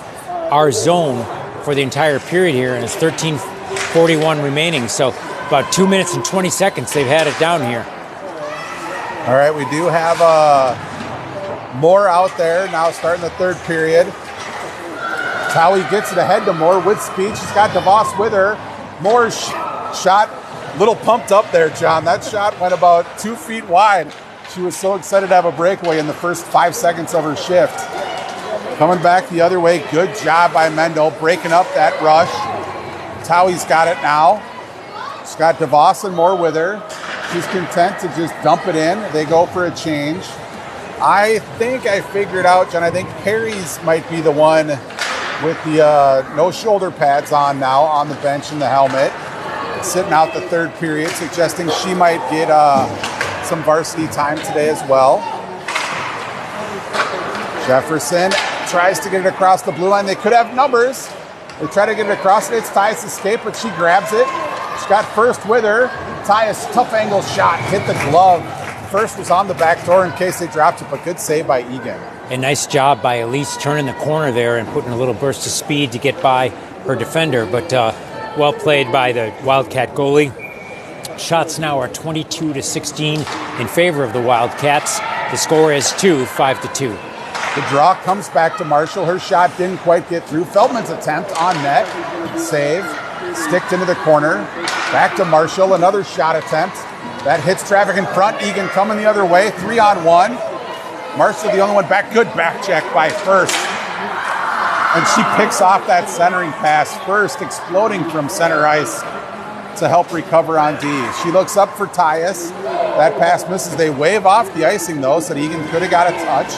our zone for the entire period here, and it's 13:41 remaining. So about 2 minutes and 20 seconds they've had it down here. All right, we do have Moore out there now starting the third period. Towie gets it ahead to Moore with speed. She's got DeVos with her. Moore's shot, little pumped up there, John. That shot went about 2 feet wide. She was so excited to have a breakaway in the first 5 seconds of her shift. Coming back the other way, good job by Mendel, breaking up that rush. Towie's got it now. She's got DeVos and Moore with her. She's content to just dump it in. They go for a change. I think I figured out, John, I think Perry's might be the one with the no shoulder pads on now on the bench in the helmet. Sitting out the third period, suggesting she might get some varsity time today as well. Jefferson tries to get it across the blue line. They could have numbers. They try to get it across. It's Tyus' escape, but she grabs it. She's got first with her. Tyus, tough angle shot, hit the glove. First was on the back door in case they dropped it, but good save by Eagan. A nice job by Elise turning the corner there and putting a little burst of speed to get by her defender, but well played by the Wildcat goalie. Shots now are 22-16 in favor of the Wildcats. The score is 5-2. The draw comes back to Marshall. Her shot didn't quite get through. Feldman's attempt on net. Save. Sticked into the corner. Back to Marshall. Another shot attempt. That hits traffic in front. Eagan coming the other way. 3-on-1. Marshall the only one back. Good back check by First. And she picks off that centering pass. First exploding from center ice to help recover on D. She looks up for Tyus. That pass misses. They wave off the icing though, so Eagan could have got a touch.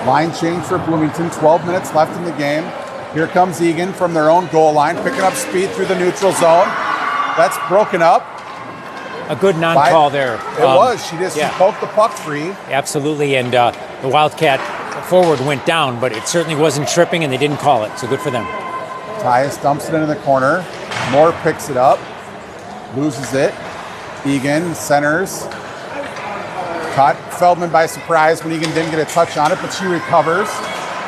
Line change for Bloomington. 12 minutes left in the game. Here comes Eagan from their own goal line, picking up speed through the neutral zone. That's broken up. A good non-call there. It was. She poked the puck free. Absolutely, and the Wildcat forward went down, but it certainly wasn't tripping, and they didn't call it, so good for them. Tyus dumps it into the corner. Moore picks it up, loses it. Eagan centers. Caught Feldman by surprise when Eagan didn't get a touch on it, but she recovers.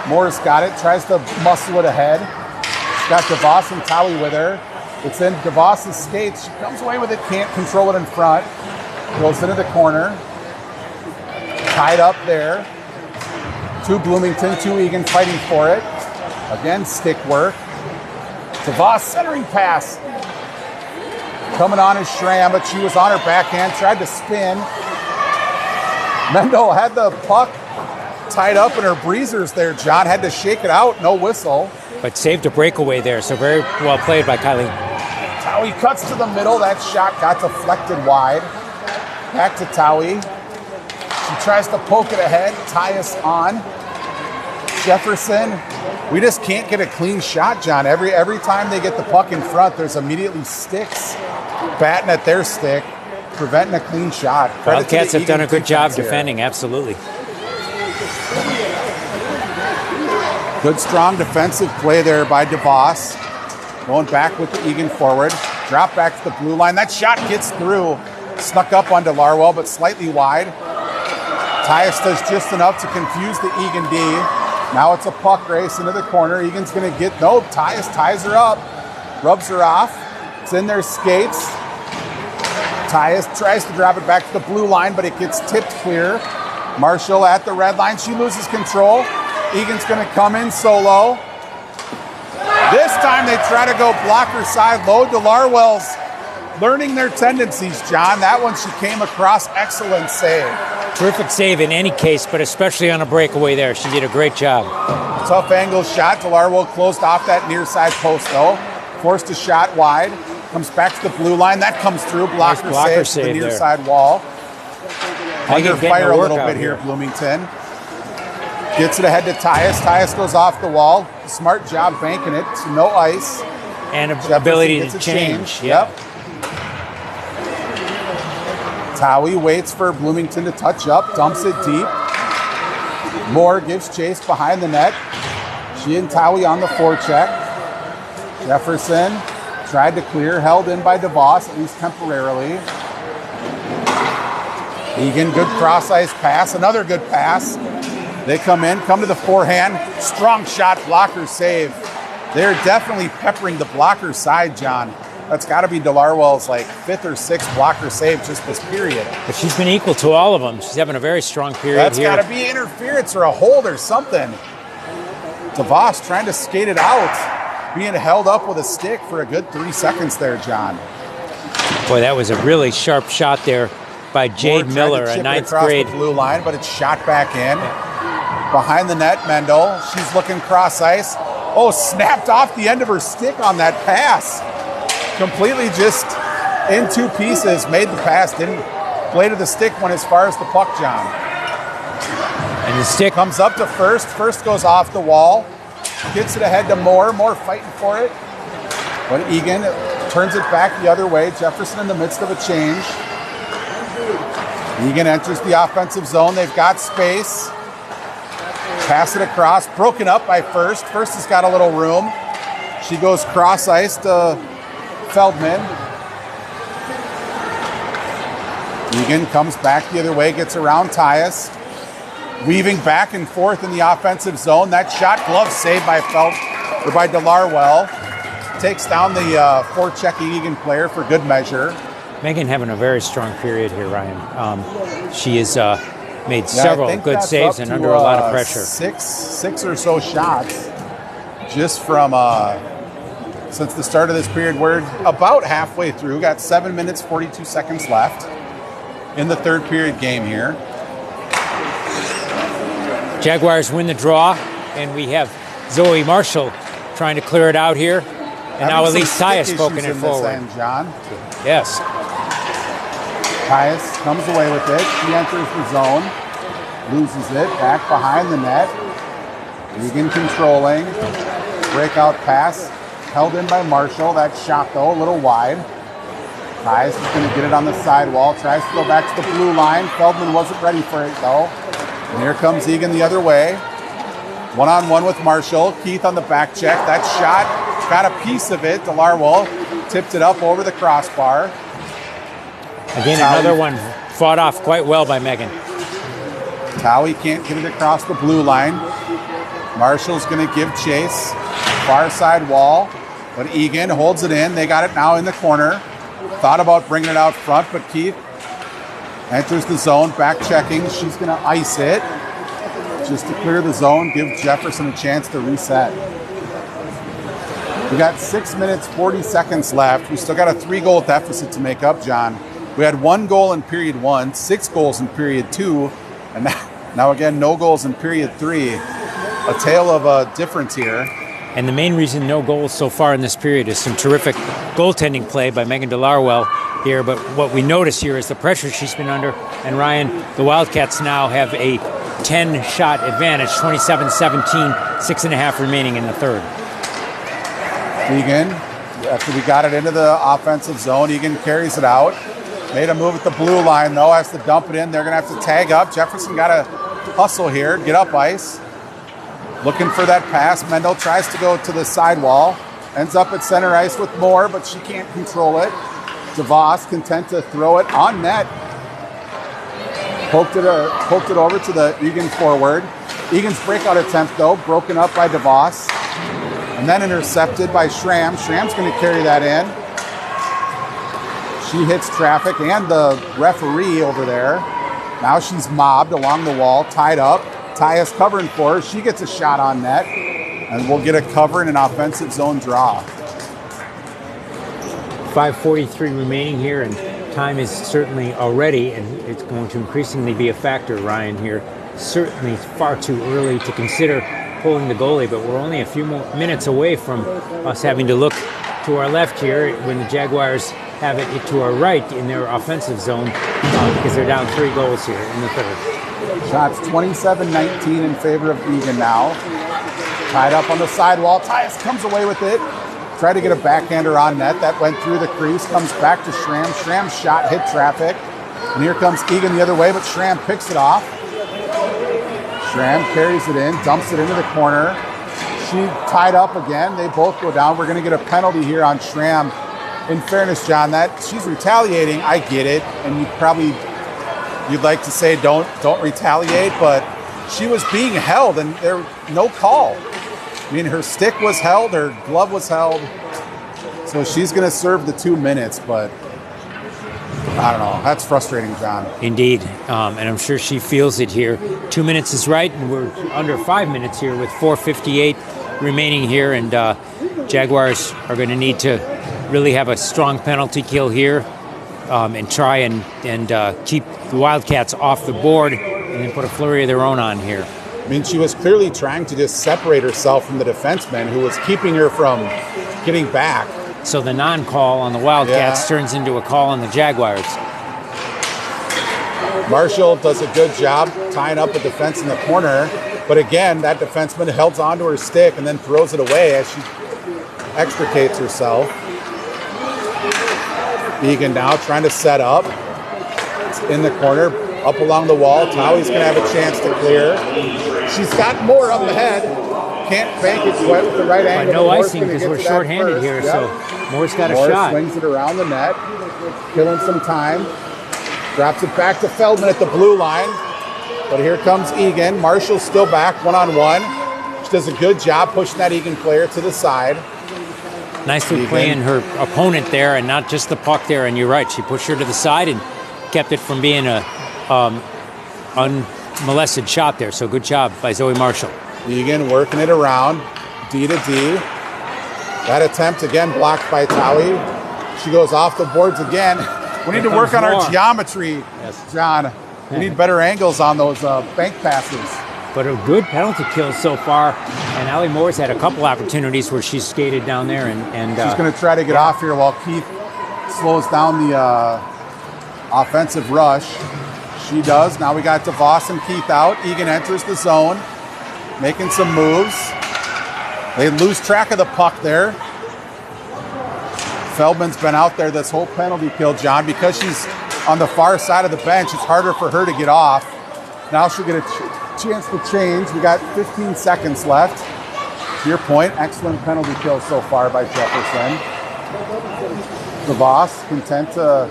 Moore's got it, tries to muscle it ahead. She's got DeVos and Towie with her. It's in DeVos' skates. She comes away with it, can't control it in front. Goes into the corner. Tied up there. To Bloomington, to Eagan fighting for it. Again, stick work. DeVos centering pass. Coming on is Schramm, but she was on her backhand, tried to spin. Mendel had the puck tied up in her breezers there, John. Had to shake it out, no whistle. But saved a breakaway there, so very well played by Kylie. Towie cuts to the middle. That shot got deflected wide. Back to Towie. She tries to poke it ahead. Tyus on. Jefferson. We just can't get a clean shot, John. Every time they get the puck in front, there's immediately sticks batting at their stick, preventing a clean shot. Wildcats have done a good job defending, absolutely. Good, strong defensive play there by DeVos. Going back with the Eagan forward. Drop back to the blue line. That shot gets through. Snuck up onto Larwell, but slightly wide. Tyus does just enough to confuse the Eagan D. Now it's a puck race into the corner. Egan's going to get, no, Tyus ties her up. Rubs her off. It's in their skates. Tyus tries to drop it back to the blue line, but it gets tipped clear. Marshall at the red line. She loses control. Egan's going to come in solo. This time they try to go blocker side low. DeLarwell's learning their tendencies, John. That one she came across. Excellent save. Terrific save in any case, but especially on a breakaway there. She did a great job. Tough angle shot. DeLarwell closed off that near side post, though. Forced a shot wide. Comes back to the blue line. That comes through. Blocker save to the near side wall. Under fire a little bit here, Bloomington. Gets it ahead to Tyus. Tyus goes off the wall. Smart job banking it to no ice. And ability to change. Yep. Towie waits for Bloomington to touch up, dumps it deep. Moore gives chase behind the net. She and Towie on the forecheck. Jefferson tried to clear, held in by DeVos, at least temporarily. Eagan, good cross-ice pass, another good pass. They come to the forehand. Strong shot, blocker save. They're definitely peppering the blocker side, John. That's got to be DeLarwell's like 5th or 6th blocker save just this period. But she's been equal to all of them. She's having a very strong period That's here. That's got to be interference or a hold or something. DeVos trying to skate it out, being held up with a stick for a good 3 seconds there, John. Boy, that was a really sharp shot there by Jade Miller, a 9th grade. The blue line, but it's shot back in. Behind the net, Mendel. She's looking cross ice. Oh, snapped off the end of her stick on that pass. Completely just in 2 pieces, made the pass, didn't blade of the stick went as far as the puck, John. And the stick comes up to first. First goes off the wall. Gets it ahead to Moore. Moore fighting for it. But Eagan turns it back the other way. Jefferson in the midst of a change. Eagan enters the offensive zone. They've got space. Pass it across. Broken up by First. First has got a little room. She goes cross ice to Feldman. Eagan comes back the other way, gets around Tyus. Weaving back and forth in the offensive zone. That shot, glove saved by by DeLarwell. Takes down the forechecking Eagan player for good measure. Megan having a very strong period here, Ryan. She has made several good saves and under a lot of pressure. Six or so shots just from since the start of this period. We're about halfway through. Got 7 minutes, 42 seconds left in the third period game here. Jaguars win the draw, and we have Zoe Marshall trying to clear it out here. And now Elise Tyus poking it forward. End, John. Yes. Tyus comes away with it. She enters the zone. Loses it. Back behind the net. Eagan controlling. Breakout pass. Held in by Marshall. That shot, though, a little wide. Tyus is going to get it on the sidewall. Tries to go back to the blue line. Feldman wasn't ready for it, though. And here comes Eagan the other way. One-on-one with Marshall. Keith on the back check. That shot got a piece of it. DeLarwell tipped it up over the crossbar. Again, another one fought off quite well by Megan. Towie can't get it across the blue line. Marshall's going to give chase. Far side wall. But Eagan holds it in. They got it now in the corner. Thought about bringing it out front, but Keith enters the zone, back checking. She's going to ice it just to clear the zone, give Jefferson a chance to reset. We got 6 minutes, 40 seconds left. We still got a 3-goal deficit to make up, John. We had 1 goal in period 1, 6 goals in period 2, and Now again, no goals in period 3. A tale of a difference here. And the main reason no goals so far in this period is some terrific goaltending play by Megan DeLarwell here. But what we notice here is the pressure she's been under. And Ryan, the Wildcats now have a 10-shot advantage, 27-17, 6.5 remaining in the third. Eagan, after we got it into the offensive zone, Eagan carries it out. Made a move at the blue line, though, has to dump it in. They're going to have to tag up. Jefferson got to hustle here, get up ice. Looking for that pass. Mendel tries to go to the sidewall. Ends up at center ice with Moore, but she can't control it. DeVos content to throw it on net. Poked it over to the Eagan forward. Eagan's breakout attempt, though, broken up by DeVos. And then intercepted by Schramm. Schramm's going to carry that in. She hits traffic and the referee over there. Now she's mobbed along the wall, tied up. Ty covering for her. She gets a shot on net. And we'll get a cover in an offensive zone draw. 5:43 remaining here, and time is certainly already, and it's going to increasingly be a factor, Ryan, here. Certainly far too early to consider pulling the goalie, but we're only a few more minutes away from us having to look to our left here when the Jaguars have it to our right in their offensive zone because they're down 3 goals here in the third. Shots 27-19 in favor of Eagan now. Tied up on the sidewall. Tyus comes away with it. Tried to get a backhander on net. That went through the crease. Comes back to Schramm. Schramm's shot hit traffic. And here comes Eagan the other way, but Schramm picks it off. Schramm carries it in, dumps it into the corner. She tied up again. They both go down. We're going to get a penalty here on Schramm. In fairness, John, that she's retaliating. I get it, and you'd like to say don't retaliate, but she was being held, and there no call. I mean, her stick was held, her glove was held, so she's going to serve the 2 minutes, but I don't know. That's frustrating, John. Indeed, and I'm sure she feels it here. 2 minutes is right, and we're under 5 minutes here with 4:58 remaining here, and Jaguars are going to need to really have a strong penalty kill here and try and keep the Wildcats off the board and then put a flurry of their own on here. I mean, she was clearly trying to just separate herself from the defenseman who was keeping her from getting back. So the non-call on the Wildcats turns into a call on the Jaguars. Marshall does a good job tying up a defense in the corner, but again, that defenseman held onto her stick and then throws it away as she extricates herself. Eagan now trying to set up. It's in the corner, up along the wall. Towie's going to have a chance to clear. She's got Moore up ahead. Can't bank it quite with the right angle. No icing because we're shorthanded here, so Moore's got a shot. Moore swings it around the net, killing some time. Drops it back to Feldman at the blue line. But here comes Eagan. Marshall's still back, one-on-one. She does a good job pushing that Eagan player to the side. Nicely playing her opponent there and not just the puck there. And you're right, she pushed her to the side and kept it from being a unmolested shot there. So good job by Zoe Marshall. Eagan working it around, D to D. That attempt again blocked by Towie. She goes off the boards again. We need to work on our geometry, John. We need better angles on those bank passes. But a good penalty kill so far. And Allie Moore's had a couple opportunities where she's skated down there. And she's going to try to get off here while Keith slows down the offensive rush. She does. Now we got DeVos and Keith out. Eagan enters the zone, making some moves. They lose track of the puck there. Feldman's been out there this whole penalty kill, John. Because she's on the far side of the bench, it's harder for her to get off. Now she'll get a chance to change. We got 15 seconds left. To your point, excellent penalty kill so far by Jefferson. DeVos content to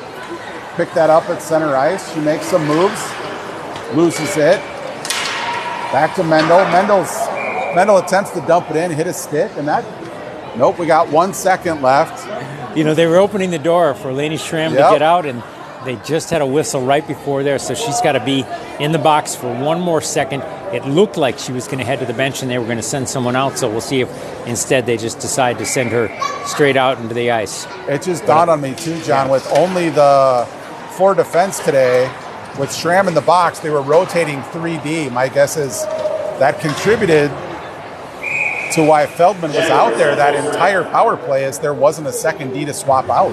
pick that up at center ice. She makes some moves, loses it. Back to Mendel. Mendel attempts to dump it in, hit a stick, and that, nope, we got 1 second left. You know, they were opening the door for Lainey Schramm to get out, and they just had a whistle right before there, so she's got to be in the box for 1 more second. It looked like she was going to head to the bench and they were going to send someone out, so we'll see if instead they just decide to send her straight out into the ice. It just dawned on me too, John, with only the 4 defense today, with Schramm in the box, they were rotating 3D. My guess is that contributed to why Feldman was out there that entire power play, as there wasn't a second D to swap out.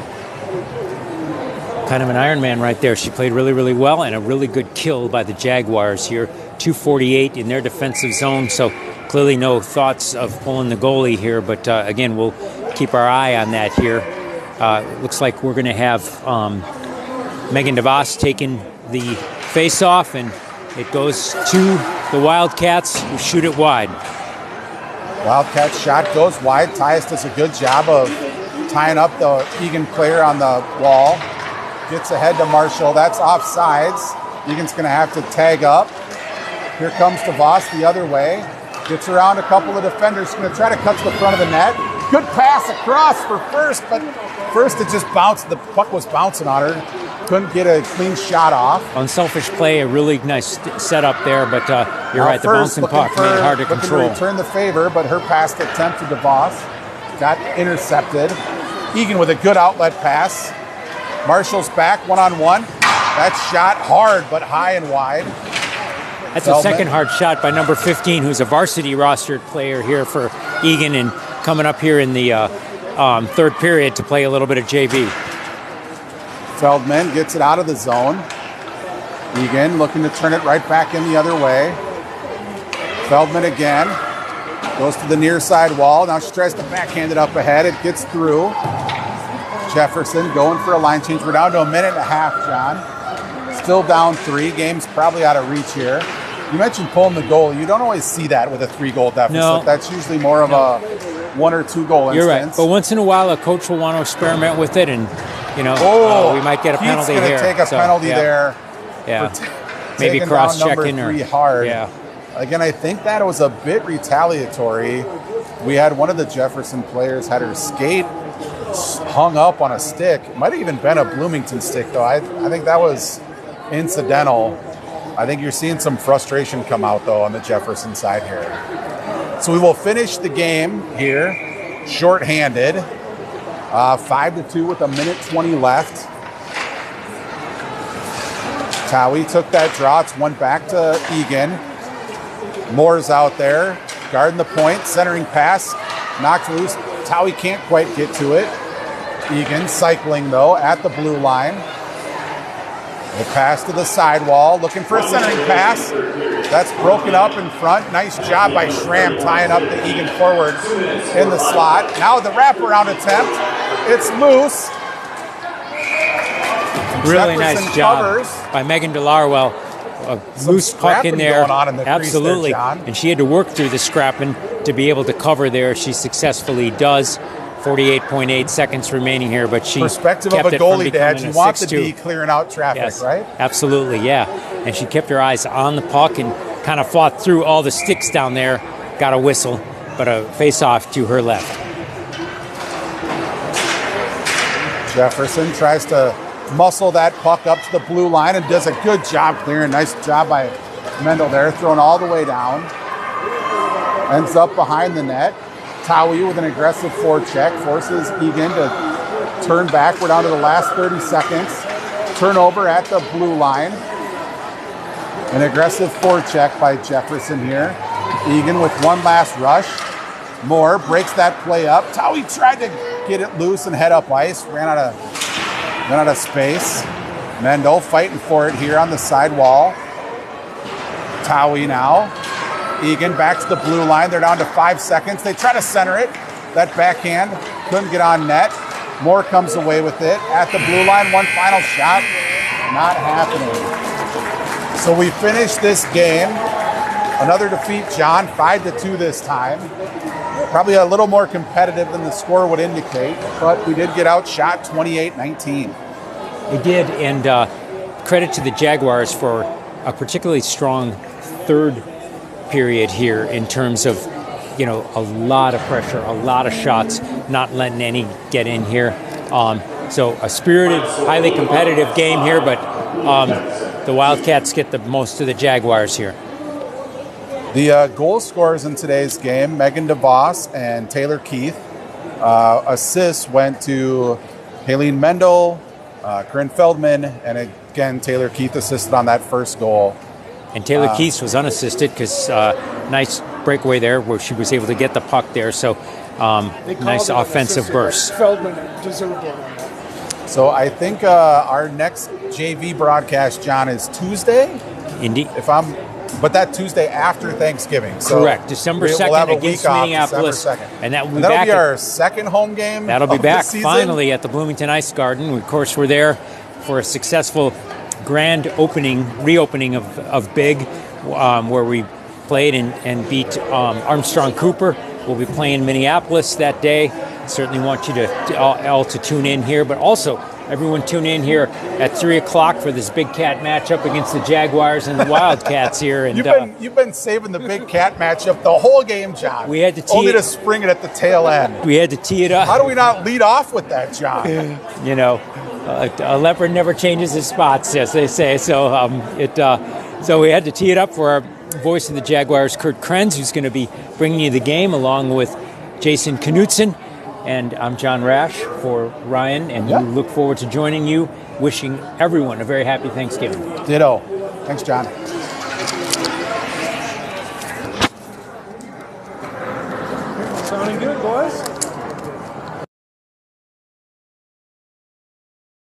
Kind of an Iron Man right there. She played really, really well, and a really good kill by the Jaguars here. 248 in their defensive zone, so clearly no thoughts of pulling the goalie here, but again, we'll keep our eye on that here. Looks like we're going to have Megan DeVos taking the face-off, and it goes to the Wildcats, who shoot it wide. Wildcat shot goes wide. Tyus does a good job of tying up the Eagan player on the wall. Gets ahead to Marshall. That's offsides. Eagan's going to have to tag up. Here comes DeVos the other way. Gets around a couple of defenders. Going to try to cut to the front of the net. Good pass across for First, but First it just bounced. The puck was bouncing on her. Couldn't get a clean shot off. Unselfish play, a really nice setup there, but you're right, the bouncing puck made it hard to control. To return the favor, but her pass attempt to DeVos got intercepted. Eagan with a good outlet pass. Marshall's back, one-on-one. That shot hard, but high and wide. That's a second hard shot by number 15, who's a varsity rostered player here for Eagan, and coming up here in the third period to play a little bit of JV. Feldman gets it out of the zone. Eagan looking to turn it right back in the other way. Feldman again. Goes to the near side wall. Now she tries to backhand it up ahead. It gets through. Jefferson going for a line change. We're down to a minute and a half, John. Still down 3. Game's probably out of reach here. You mentioned pulling the goal. You don't always see that with a 3-goal deficit. No. That's usually more of a 1 or 2 goal instance. You're right. But once in a while, a coach will want to experiment with it, and we might get a penalty here. He's going to take a penalty there. Yeah. Maybe cross-checking or 3 hard. Yeah. Again, I think that was a bit retaliatory. We had one of the Jefferson players had her skate hung up on a stick. It might have even been a Bloomington stick, though. I think that was incidental. I think you're seeing some frustration come out, though, on the Jefferson side here. So we will finish the game here, shorthanded, 5-2 with a minute 20 left. Towie took that draw. It's one back to Eagan. Moore's out there, guarding the point, centering pass, knocked loose. Towie can't quite get to it. Eagan cycling, though, at the blue line. The pass to the sidewall, looking for a centering pass. That's broken up in front. Nice job by Schramm tying up the Eagan forward in the slot. Now the wraparound attempt. It's loose. Really Jefferson nice job covers. by Megan DeLarwell. A loose puck in there. Absolutely. And she had to work through the scrapping to be able to cover there. She successfully does. 48.8 seconds remaining here, but she perspective kept of a it from goalie, Dad. becoming You a want to 6-2. be clearing out traffic, Yes, right? absolutely, yeah. And she kept her eyes on the puck and kind of fought through all the sticks down there. Got a whistle, but a face-off to her left. Jefferson tries to muscle that puck up to the blue line and does a good job clearing. Nice job by Mendel there, thrown all the way down. Ends up behind the net. Towie with an aggressive forecheck forces Eagan to turn back. We're down to the last 30 seconds. Turnover at the blue line. An aggressive forecheck by Jefferson here. Eagan with one last rush. Moore breaks that play up. Towie tried to get it loose and head up ice. Ran out of space. Mendel fighting for it here on the side wall. Towie now. Eagan back to the blue line. They're down to 5 seconds. They try to center it. That backhand couldn't get on net. Moore comes away with it at the blue line. One final shot. Not happening. So we finish this game. Another defeat, John. 5-2 this time. Probably a little more competitive than the score would indicate, but we did get outshot 28-19. They did, and credit to the Jaguars for a particularly strong third period here in terms of, a lot of pressure, a lot of shots, not letting any get in here. So a spirited, highly competitive game here, but the Wildcats get the most of the Jaguars here. The goal scorers in today's game, Megan DeVos and Taylor Keith. Assists went to Haleen Mendel, Corinne Feldman, and Again, Taylor Keith assisted on that first goal. And Taylor Keith was unassisted because nice breakaway there where she was able to get the puck there. So nice offensive burst. Feldman deserved one on that. So I think our next JV broadcast, John, is Tuesday. Indeed. But that Tuesday after Thanksgiving. So correct. December 2nd against Minneapolis. And that'll be our second home game. That'll be of back the season. finally at the Bloomington Ice Garden. Of course, we're there for a successful grand reopening of Big, where we played and beat Armstrong Cooper. We'll be playing Minneapolis that day. Certainly want you to all to tune in here, but also everyone tune in here at 3 o'clock for this Big Cat matchup against the Jaguars and the Wildcats here. And you've been saving the Big Cat matchup the whole game, John. We had to only to spring it at the tail end. We had to tee it up. How do we not lead off with that, John? You know, a leopard never changes his spots, as they say. So so we had to tee it up for our voice of the Jaguars, Kurt Krenz, who's going to be bringing you the game along with Jason Knutson. And I'm John Rash for Ryan, and we look forward to joining you. Wishing everyone a very happy Thanksgiving. Ditto. Thanks, John. Sounding good, boys.